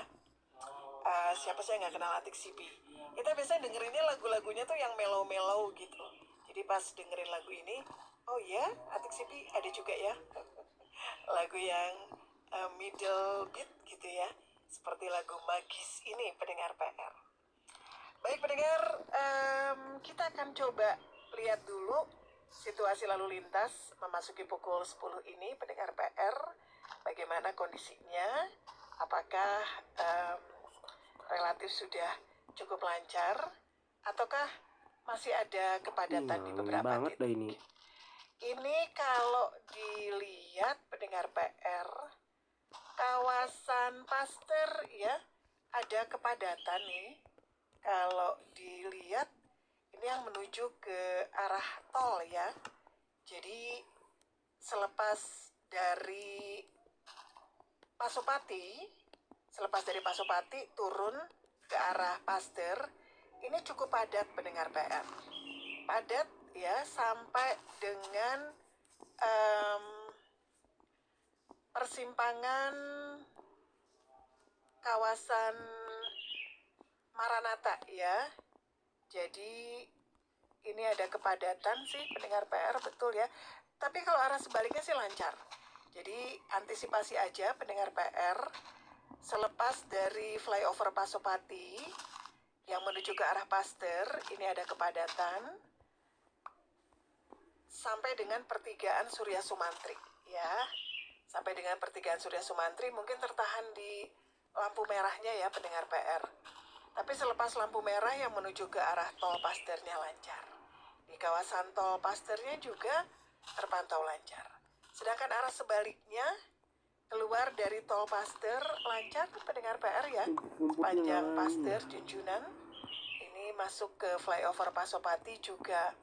Siapa sih yang nggak kenal Atik Sibi? Kita biasanya dengerinnya lagu-lagunya tuh yang mellow-mellow gitu. Jadi pas dengerin lagu ini, oh ya, Atik Sibi ada juga ya. Lagu yang middle beat gitu ya. Seperti lagu Magis ini, pendengar PR. Baik pendengar, kita akan coba lihat dulu situasi lalu lintas memasuki pukul 10 ini, pendengar PR. Bagaimana kondisinya? Apakah relatif sudah cukup lancar? Ataukah masih ada kepadatan di beberapa titik? Ini. Ini kalau dilihat pendengar PR, kawasan Pasteur ya, ada kepadatan nih. Kalau dilihat ini yang menuju ke arah tol ya. Jadi selepas dari Pasopati turun ke arah Pasteur, ini cukup padat pendengar PR. Padat ya sampai dengan persimpangan kawasan Maranatha ya. Jadi ini ada kepadatan sih pendengar PR, betul ya. Tapi kalau arah sebaliknya sih lancar. Jadi antisipasi aja pendengar PR. Selepas dari flyover Pasopati yang menuju ke arah Pasteur, ini ada kepadatan sampai dengan pertigaan Surya Sumantri ya. Sampai dengan pertigaan Surya Sumantri mungkin tertahan di lampu merahnya ya pendengar PR. Tapi selepas lampu merah yang menuju ke arah tol Pasteurnya lancar. Di kawasan tol Pasteurnya juga terpantau lancar. Sedangkan arah sebaliknya keluar dari tol Pasteur lancar pendengar PR ya. Panjang Pasteur Junjunan. Ini masuk ke flyover Pasopati juga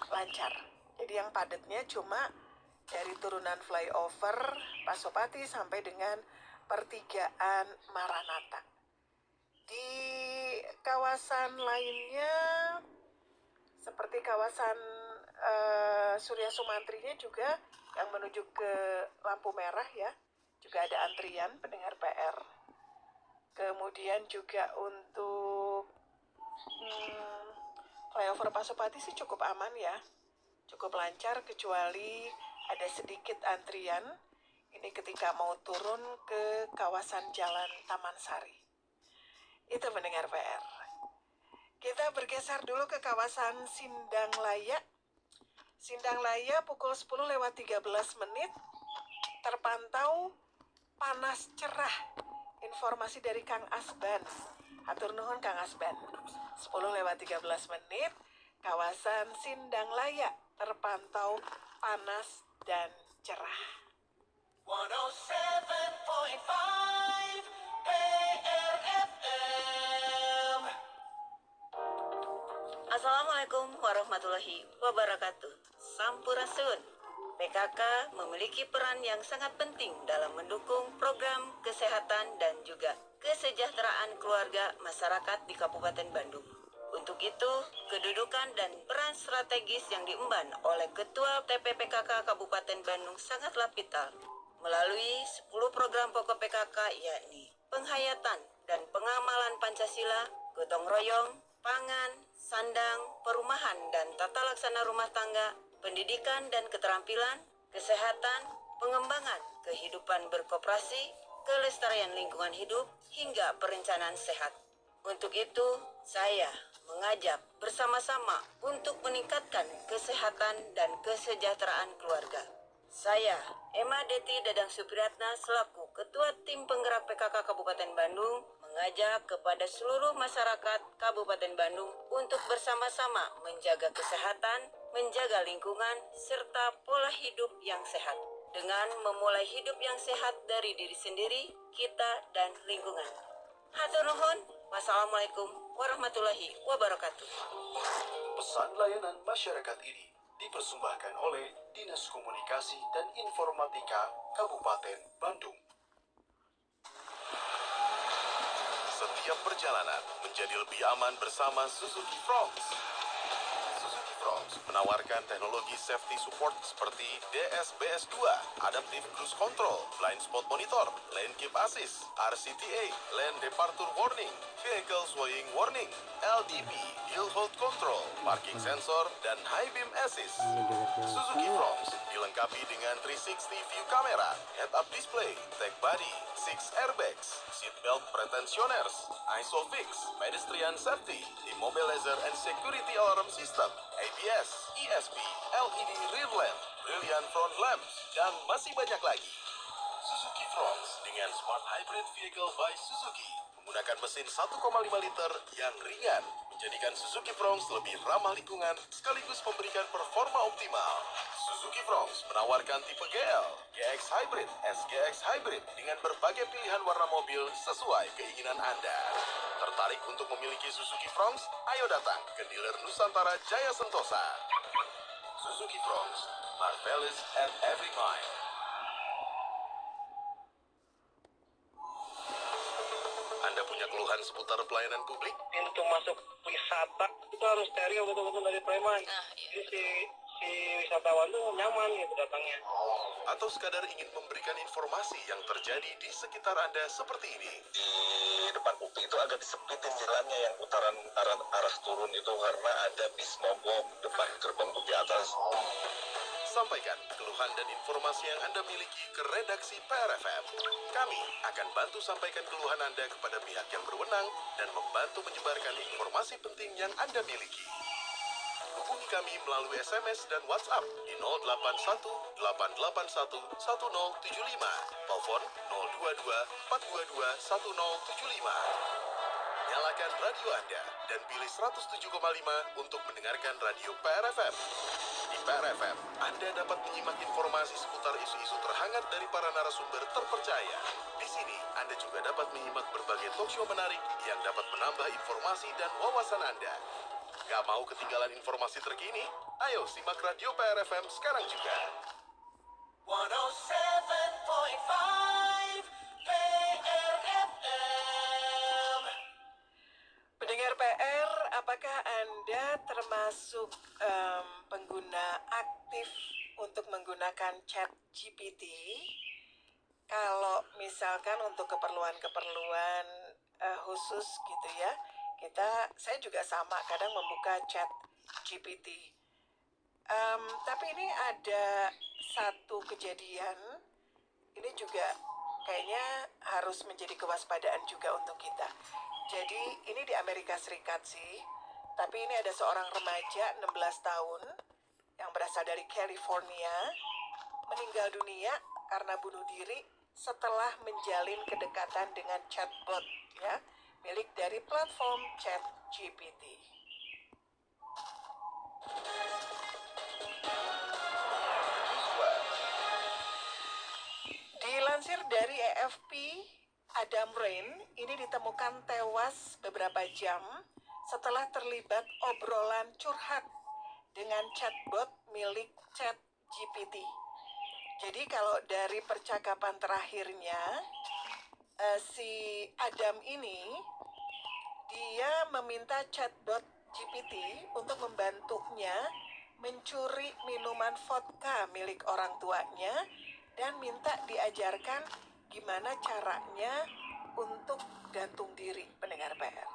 lancar. Jadi yang padatnya cuma dari turunan flyover Pasopati sampai dengan pertigaan Maranatha. Di kawasan lainnya seperti kawasan Surya Sumantrinya juga yang menuju ke lampu merah ya, juga ada antrian pendengar PR. Kemudian juga untuk flyover Pasopati sih cukup aman ya, cukup lancar kecuali ada sedikit antrian. Ini ketika mau turun ke kawasan Jalan Taman Sari. Itu pendengar PR. Kita bergeser dulu ke kawasan Sindang Laya. Sindang Laya pukul 10:13 terpantau panas cerah. Informasi dari Kang Asban. Hatur nuhun Kang Asban. 10:13 kawasan Sindang Laya terpantau panas dan cerah. 107.5 PRFM. Assalamualaikum warahmatullahi wabarakatuh. Sampurasun. PKK memiliki peran yang sangat penting dalam mendukung program kesehatan dan juga kesejahteraan keluarga masyarakat di Kabupaten Bandung. Untuk itu, kedudukan dan peran strategis yang diemban oleh Ketua TPPKK Kabupaten Bandung sangatlah vital. Melalui 10 program pokok PKK yakni penghayatan dan pengamalan Pancasila, gotong royong, pangan, sandang, perumahan dan tata laksana rumah tangga, pendidikan dan keterampilan, kesehatan, pengembangan kehidupan berkoperasi, kelestarian lingkungan hidup, hingga perencanaan sehat. Untuk itu, saya mengajak bersama-sama untuk meningkatkan kesehatan dan kesejahteraan keluarga. Saya, Emma Deti Dadang Supriyatna selaku Ketua Tim Penggerak PKK Kabupaten Bandung, mengajak kepada seluruh masyarakat Kabupaten Bandung untuk bersama-sama menjaga kesehatan, menjaga lingkungan, serta pola hidup yang sehat. Dengan memulai hidup yang sehat dari diri sendiri, kita, dan lingkungan. Hatur nuhun. Wassalamualaikum warahmatullahi wabarakatuh. Pesan layanan masyarakat ini dipersembahkan oleh Dinas Komunikasi dan Informatika Kabupaten Bandung. Setiap perjalanan menjadi lebih aman bersama Suzuki Fronts. Suzuki Fronts menawarkan teknologi safety support seperti DSBS2, Adaptive Cruise Control, Blind Spot Monitor, Lane Keep Assist, RCTA, Lane Departure Warning, Vehicle Swaying Warning, LDP, Hill Hold Control, Parking Sensor, dan High Beam Assist. Suzuki Fronts dilengkapi dengan 360 view camera, head-up display, tag body, 6 airbags, seatbelt pretensioners, ISOFIX, pedestrian safety, immobilizer and security alarm system, ABS, ESP, LED rear lamp, brilliant front lamps, dan masih banyak lagi. Suzuki Fronts dengan Smart Hybrid Vehicle by Suzuki menggunakan mesin 1,5 liter yang ringan, menjadikan Suzuki Fronts lebih ramah lingkungan sekaligus memberikan performa optimal. Suzuki Fronts menawarkan tipe GL, GX Hybrid, SGX Hybrid dengan berbagai pilihan warna mobil sesuai keinginan Anda. Tertarik untuk memiliki Suzuki Fronts? Ayo datang ke dealer Nusantara Jaya Sentosa. Suzuki Fronts, marvelous at every mile. Anda punya keluhan seputar pelayanan publik? Pintu masuk wisata itu harus steril betul-betul dari preman. Jadi si wisatawan tuh nyaman gitu datangnya. Atau sekadar ingin memberikan informasi yang terjadi di sekitar Anda seperti ini. Di depan UPI itu agak disempitin jalannya yang putaran arah turun itu karena ada bis mogok depan gerbang UPI atas. Sampaikan keluhan dan informasi yang Anda miliki ke redaksi PRFM. Kami akan bantu sampaikan keluhan Anda kepada pihak yang berwenang dan membantu menyebarkan informasi penting yang Anda miliki. Hubungi kami melalui SMS dan WhatsApp di 081-881-1075, telepon 022-422-1075. Nyalakan radio Anda dan pilih 107,5 untuk mendengarkan radio PRFM. Di PRFM, Anda dapat menyimak informasi seputar isu-isu terhangat dari para narasumber terpercaya. Di sini, Anda juga dapat menyimak berbagai talkshow menarik yang dapat menambah informasi dan wawasan Anda. Gak mau ketinggalan informasi terkini? Ayo simak radio PRFM sekarang juga. 107.5 PRFM. Pendengar PR, apakah Anda termasuk pengguna aktif untuk menggunakan chat GPT? Kalau misalkan untuk keperluan-keperluan khusus gitu ya, saya juga sama kadang membuka chat GPT. Tapi ini ada satu kejadian, ini juga kayaknya harus menjadi kewaspadaan juga untuk kita. Jadi ini di Amerika Serikat sih, tapi ini ada seorang remaja 16 tahun yang berasal dari California, meninggal dunia karena bunuh diri setelah menjalin kedekatan dengan chatbot ya, milik dari platform ChatGPT. Dilansir dari AFP, Adam Rain ini ditemukan tewas beberapa jam setelah terlibat obrolan curhat dengan chatbot milik ChatGPT. Jadi kalau dari percakapan terakhirnya, si Adam ini, dia meminta chatbot GPT untuk membantunya mencuri minuman vodka milik orang tuanya dan minta diajarkan gimana caranya untuk gantung diri, pendengar PR.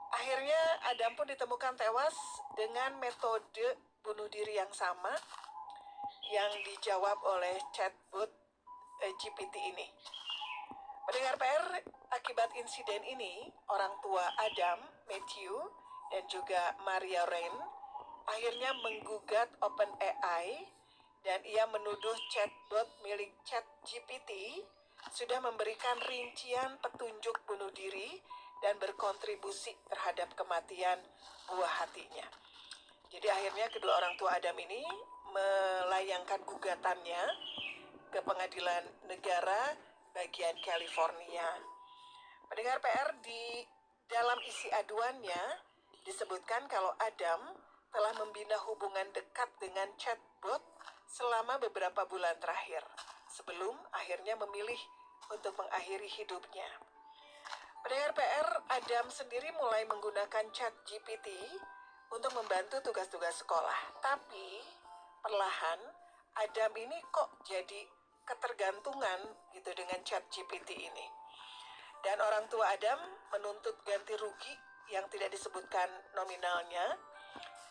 Akhirnya Adam pun ditemukan tewas dengan metode bunuh diri yang sama yang dijawab oleh chatbot GPT ini. Pendengar PR, akibat insiden ini, orang tua Adam, Matthew, dan juga Maria Rain akhirnya menggugat OpenAI dan ia menuduh chatbot milik ChatGPT sudah memberikan rincian petunjuk bunuh diri dan berkontribusi terhadap kematian buah hatinya. Jadi akhirnya kedua orang tua Adam ini melayangkan gugatannya ke pengadilan negara bagian California. Pendengar PR, di dalam isi aduannya disebutkan kalau Adam telah membina hubungan dekat dengan chatbot selama beberapa bulan terakhir sebelum akhirnya memilih untuk mengakhiri hidupnya. Pendengar PR, Adam sendiri mulai menggunakan ChatGPT untuk membantu tugas-tugas sekolah. Tapi perlahan Adam ini kok jadi ketergantungan gitu dengan ChatGPT ini. Dan orang tua Adam menuntut ganti rugi yang tidak disebutkan nominalnya.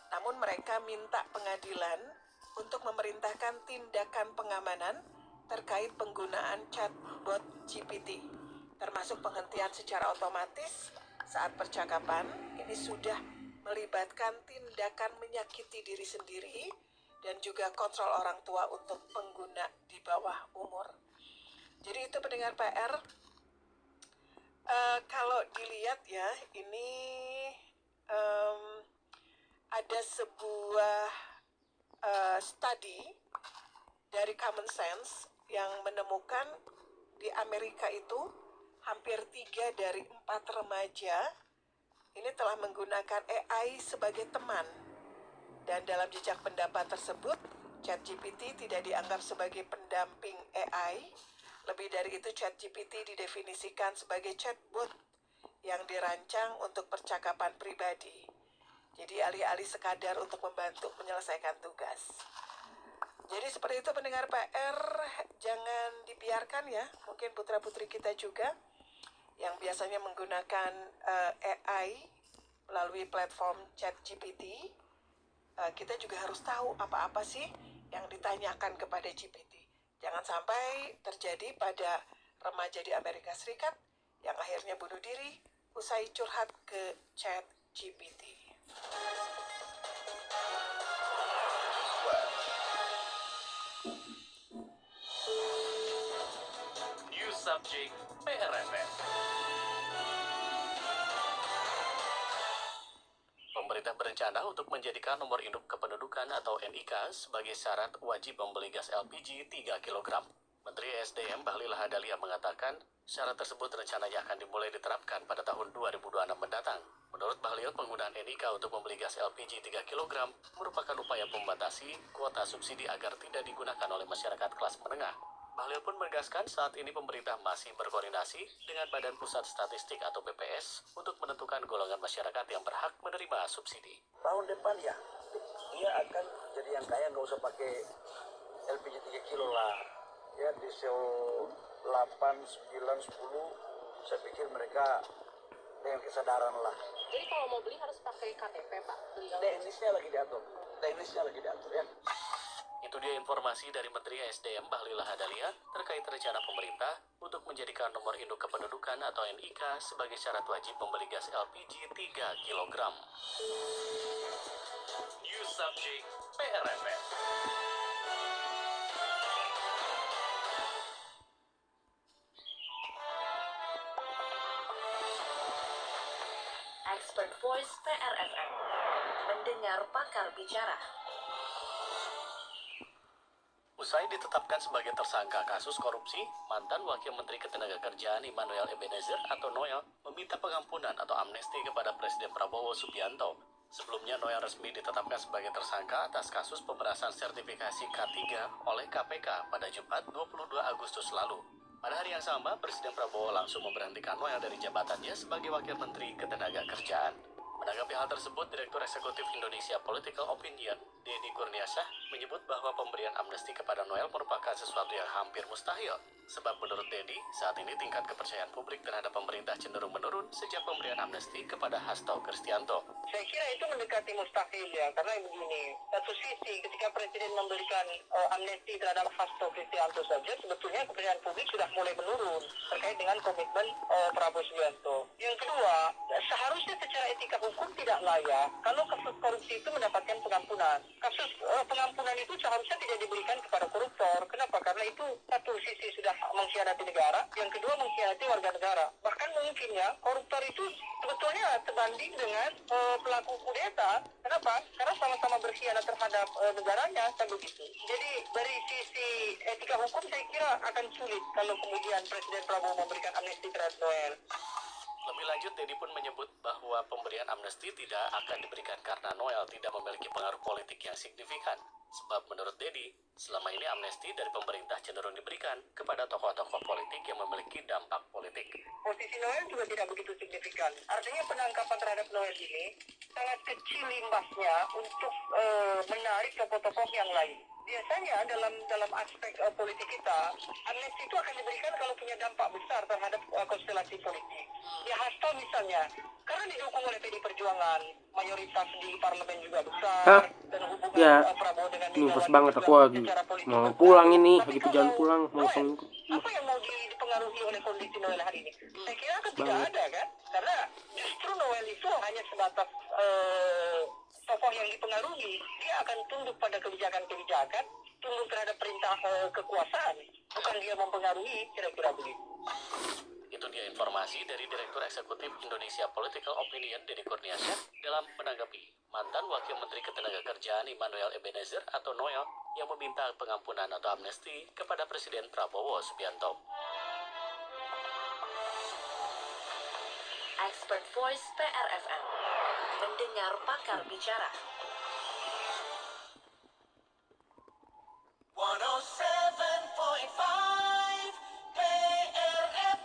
Namun mereka minta pengadilan untuk memerintahkan tindakan pengamanan terkait penggunaan chatbot GPT, termasuk penghentian secara otomatis saat percakapan ini sudah melibatkan tindakan menyakiti diri sendiri dan juga kontrol orang tua untuk pengguna di bawah umur. Jadi itu pendengar PR. Kalau dilihat ya, ini ada sebuah study dari Common Sense yang menemukan di Amerika itu hampir 3 dari 4 remaja ini telah menggunakan AI sebagai teman. Dan dalam jejak pendapat tersebut, ChatGPT tidak dianggap sebagai pendamping AI. Lebih dari itu, ChatGPT didefinisikan sebagai chatbot yang dirancang untuk percakapan pribadi. Jadi alih-alih sekadar untuk membantu menyelesaikan tugas. Jadi seperti itu pendengar PR, jangan dibiarkan ya, mungkin putra-putri kita juga yang biasanya menggunakan AI melalui platform ChatGPT. Kita juga harus tahu apa-apa sih yang ditanyakan kepada GPT. Jangan sampai terjadi pada remaja di Amerika Serikat yang akhirnya bunuh diri usai curhat ke ChatGPT. New subject PRFM. Pemerintah berencana untuk menjadikan nomor induk kependudukan atau NIK sebagai syarat wajib membeli gas LPG 3 kg. Menteri SDM Bahlil Lahadalia mengatakan syarat tersebut rencananya akan dimulai diterapkan pada tahun 2026 mendatang. Menurut Bahlil, penggunaan NIK untuk membeli gas LPG 3 kg merupakan upaya membatasi kuota subsidi agar tidak digunakan oleh masyarakat kelas menengah. Bahlil pun menegaskan saat ini pemerintah masih berkoordinasi dengan Badan Pusat Statistik atau BPS untuk menentukan golongan masyarakat yang berhak menerima subsidi. Tahun depan ya, dia akan jadi yang kaya, nggak usah pakai LPG 3 kilo lah. Ya, diesel 8, 9, 10, saya pikir mereka dengan kesadaran lah. Jadi kalau mau beli harus pakai KTP, Pak? Teknisnya lagi diatur ya. Itu dia informasi dari Menteri SDM Bahlil Lahadalia terkait rencana pemerintah untuk menjadikan nomor induk kependudukan atau NIK sebagai syarat wajib membeli gas LPG 3 kg. New subject PRFM. Expert Voice PRFM. Mendengar pakar bicara. Usai ditetapkan sebagai tersangka kasus korupsi, mantan Wakil Menteri Ketenagakerjaan Immanuel Ebenezer atau Noel meminta pengampunan atau amnesti kepada Presiden Prabowo Subianto. Sebelumnya, Noel resmi ditetapkan sebagai tersangka atas kasus pemerasan sertifikasi K3 oleh KPK pada Jumat 22 Agustus lalu. Pada hari yang sama, Presiden Prabowo langsung memberhentikan Noel dari jabatannya sebagai Wakil Menteri Ketenagakerjaan. Menanggapi hal tersebut, Direktur Eksekutif Indonesia Political Opinion, Deddy Kurniasah, menyebut bahwa pemberian amnesti kepada Noel merupakan sesuatu yang hampir mustahil. Sebab menurut Deddy, saat ini tingkat kepercayaan publik terhadap pemerintah cenderung menurun sejak pemberian amnesti kepada Hasto Kristianto. Saya kira itu mendekati mustahil ya, karena begini, satu sisi ketika Presiden memberikan amnesti terhadap Hasto Kristianto saja, sebetulnya kepercayaan publik sudah mulai menurun terkait dengan komitmen Prabowo Subianto. Yang kedua, seharusnya secara etika hukum tidak layak kalau kasus korupsi itu mendapatkan pengampunan. Kasus pengampunan itu seharusnya tidak diberikan kepada koruptor. Kenapa? Karena itu satu sisi sudah mengkhianati negara, yang kedua mengkhianati warga negara. Bahkan mungkinnya koruptor itu sebetulnya sebanding dengan pelaku kudeta. Kenapa? Karena sama-sama berkhianat terhadap negaranya, kan begitu. Jadi dari sisi etika hukum saya kira akan sulit kalau kemudian Presiden Prabowo memberikan amnesti terhadap Noel. Lebih lanjut, Deddy pun menyebut bahwa pemberian amnesti tidak akan diberikan karena Noel tidak memiliki pengaruh politik yang signifikan. Sebab menurut Deddy, selama ini amnesti dari pemerintah cenderung diberikan kepada tokoh-tokoh politik yang memiliki dampak politik. Posisi Noel juga tidak begitu signifikan. Artinya penangkapan terhadap Noel ini sangat kecil imbasnya untuk menarik tokoh-tokoh yang lain. Biasanya dalam aspek politik kita, amnesti itu akan diberikan kalau punya dampak besar terhadap konstelasi politik. Ya Hasto misalnya, karena didukung oleh PDI Perjuangan, mayoritas di parlemen juga besar, dan hubungan Ya, Prabowo dengan ini pas banget aku lagi mau pulang ini, lagi jalan pulang, mau langsung. apa yang mau dipengaruhi oleh kondisi Noel hari ini? Saya kira kan tidak ada kan? Karena justru Noel itu hanya sebatas tokoh yang dipengaruhi. Dia akan tunduk pada kebijakan-kebijakan, tunduk terhadap perintah kekuasaan, bukan dia mempengaruhi, kira-kira begitu. Itu dia informasi dari Direktur Eksekutif Indonesia Political Opinion, Deddy Kurniasah, dalam menanggapi mantan Wakil Menteri Ketenagakerjaan Immanuel Ebenezer atau Noel yang meminta pengampunan atau amnesti kepada Presiden Prabowo Subianto. Expert Voice PRFM. Mendengar pakar bicara. 107.5 PRFM.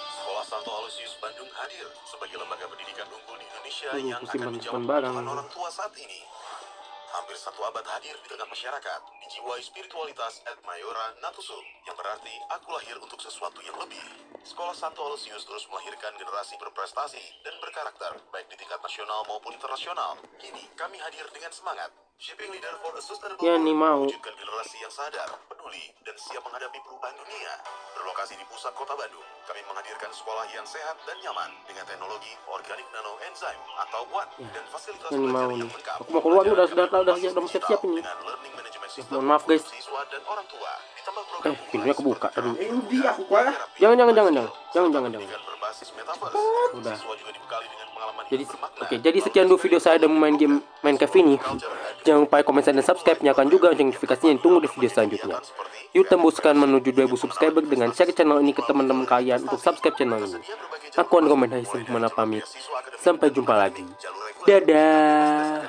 Sekolah Santo Aloysius Bandung hadir sebagai lembaga pendidikan unggul di Indonesia yang akan menjawab kebutuhan orang tua saat ini. Hampir satu abad hadir di tengah masyarakat, dijiwai spiritualitas et mayora natusum, yang berarti aku lahir untuk sesuatu yang lebih. Sekolah Santo Aloysius terus melahirkan generasi berprestasi dan berkarakter, baik di tingkat nasional maupun internasional. Kini, kami hadir dengan semangat, shaping leader for a sustainable Ya, nih mau. mewujudkan generasi yang sadar, peduli, dan siap menghadapi perubahan dunia. Berlokasi di pusat kota Bandung, kami menghadirkan sekolah yang sehat dan nyaman dengan teknologi organic nano enzyme atau WAN dan fasilitas Ini mau belajar nih. yang lengkap. Aku mau keluar nih, udah mau siap-siap ini. Dengan learning management system Mohon maaf guys. siswa dan orang tua. Ditambah program Pintunya kebuka tadi. Jangan. Jangan. Berbasis metaverse. Udah. Siswa juga dibekali dengan pengalaman Jadi bermakna. oke, jadi sekian dulu video saya dan main game Minecraft ini. Jangan lupa komen, share, dan subscribe, nyalakan juga lonceng notifikasinya. Tunggu di video selanjutnya. Yuk tembuskan menuju 2000 subscriber dengan share channel ini ke teman-teman kalian untuk subscribe channel ini. Aku Andromen Haisen, mana pamit. Sampai jumpa lagi. Dadah.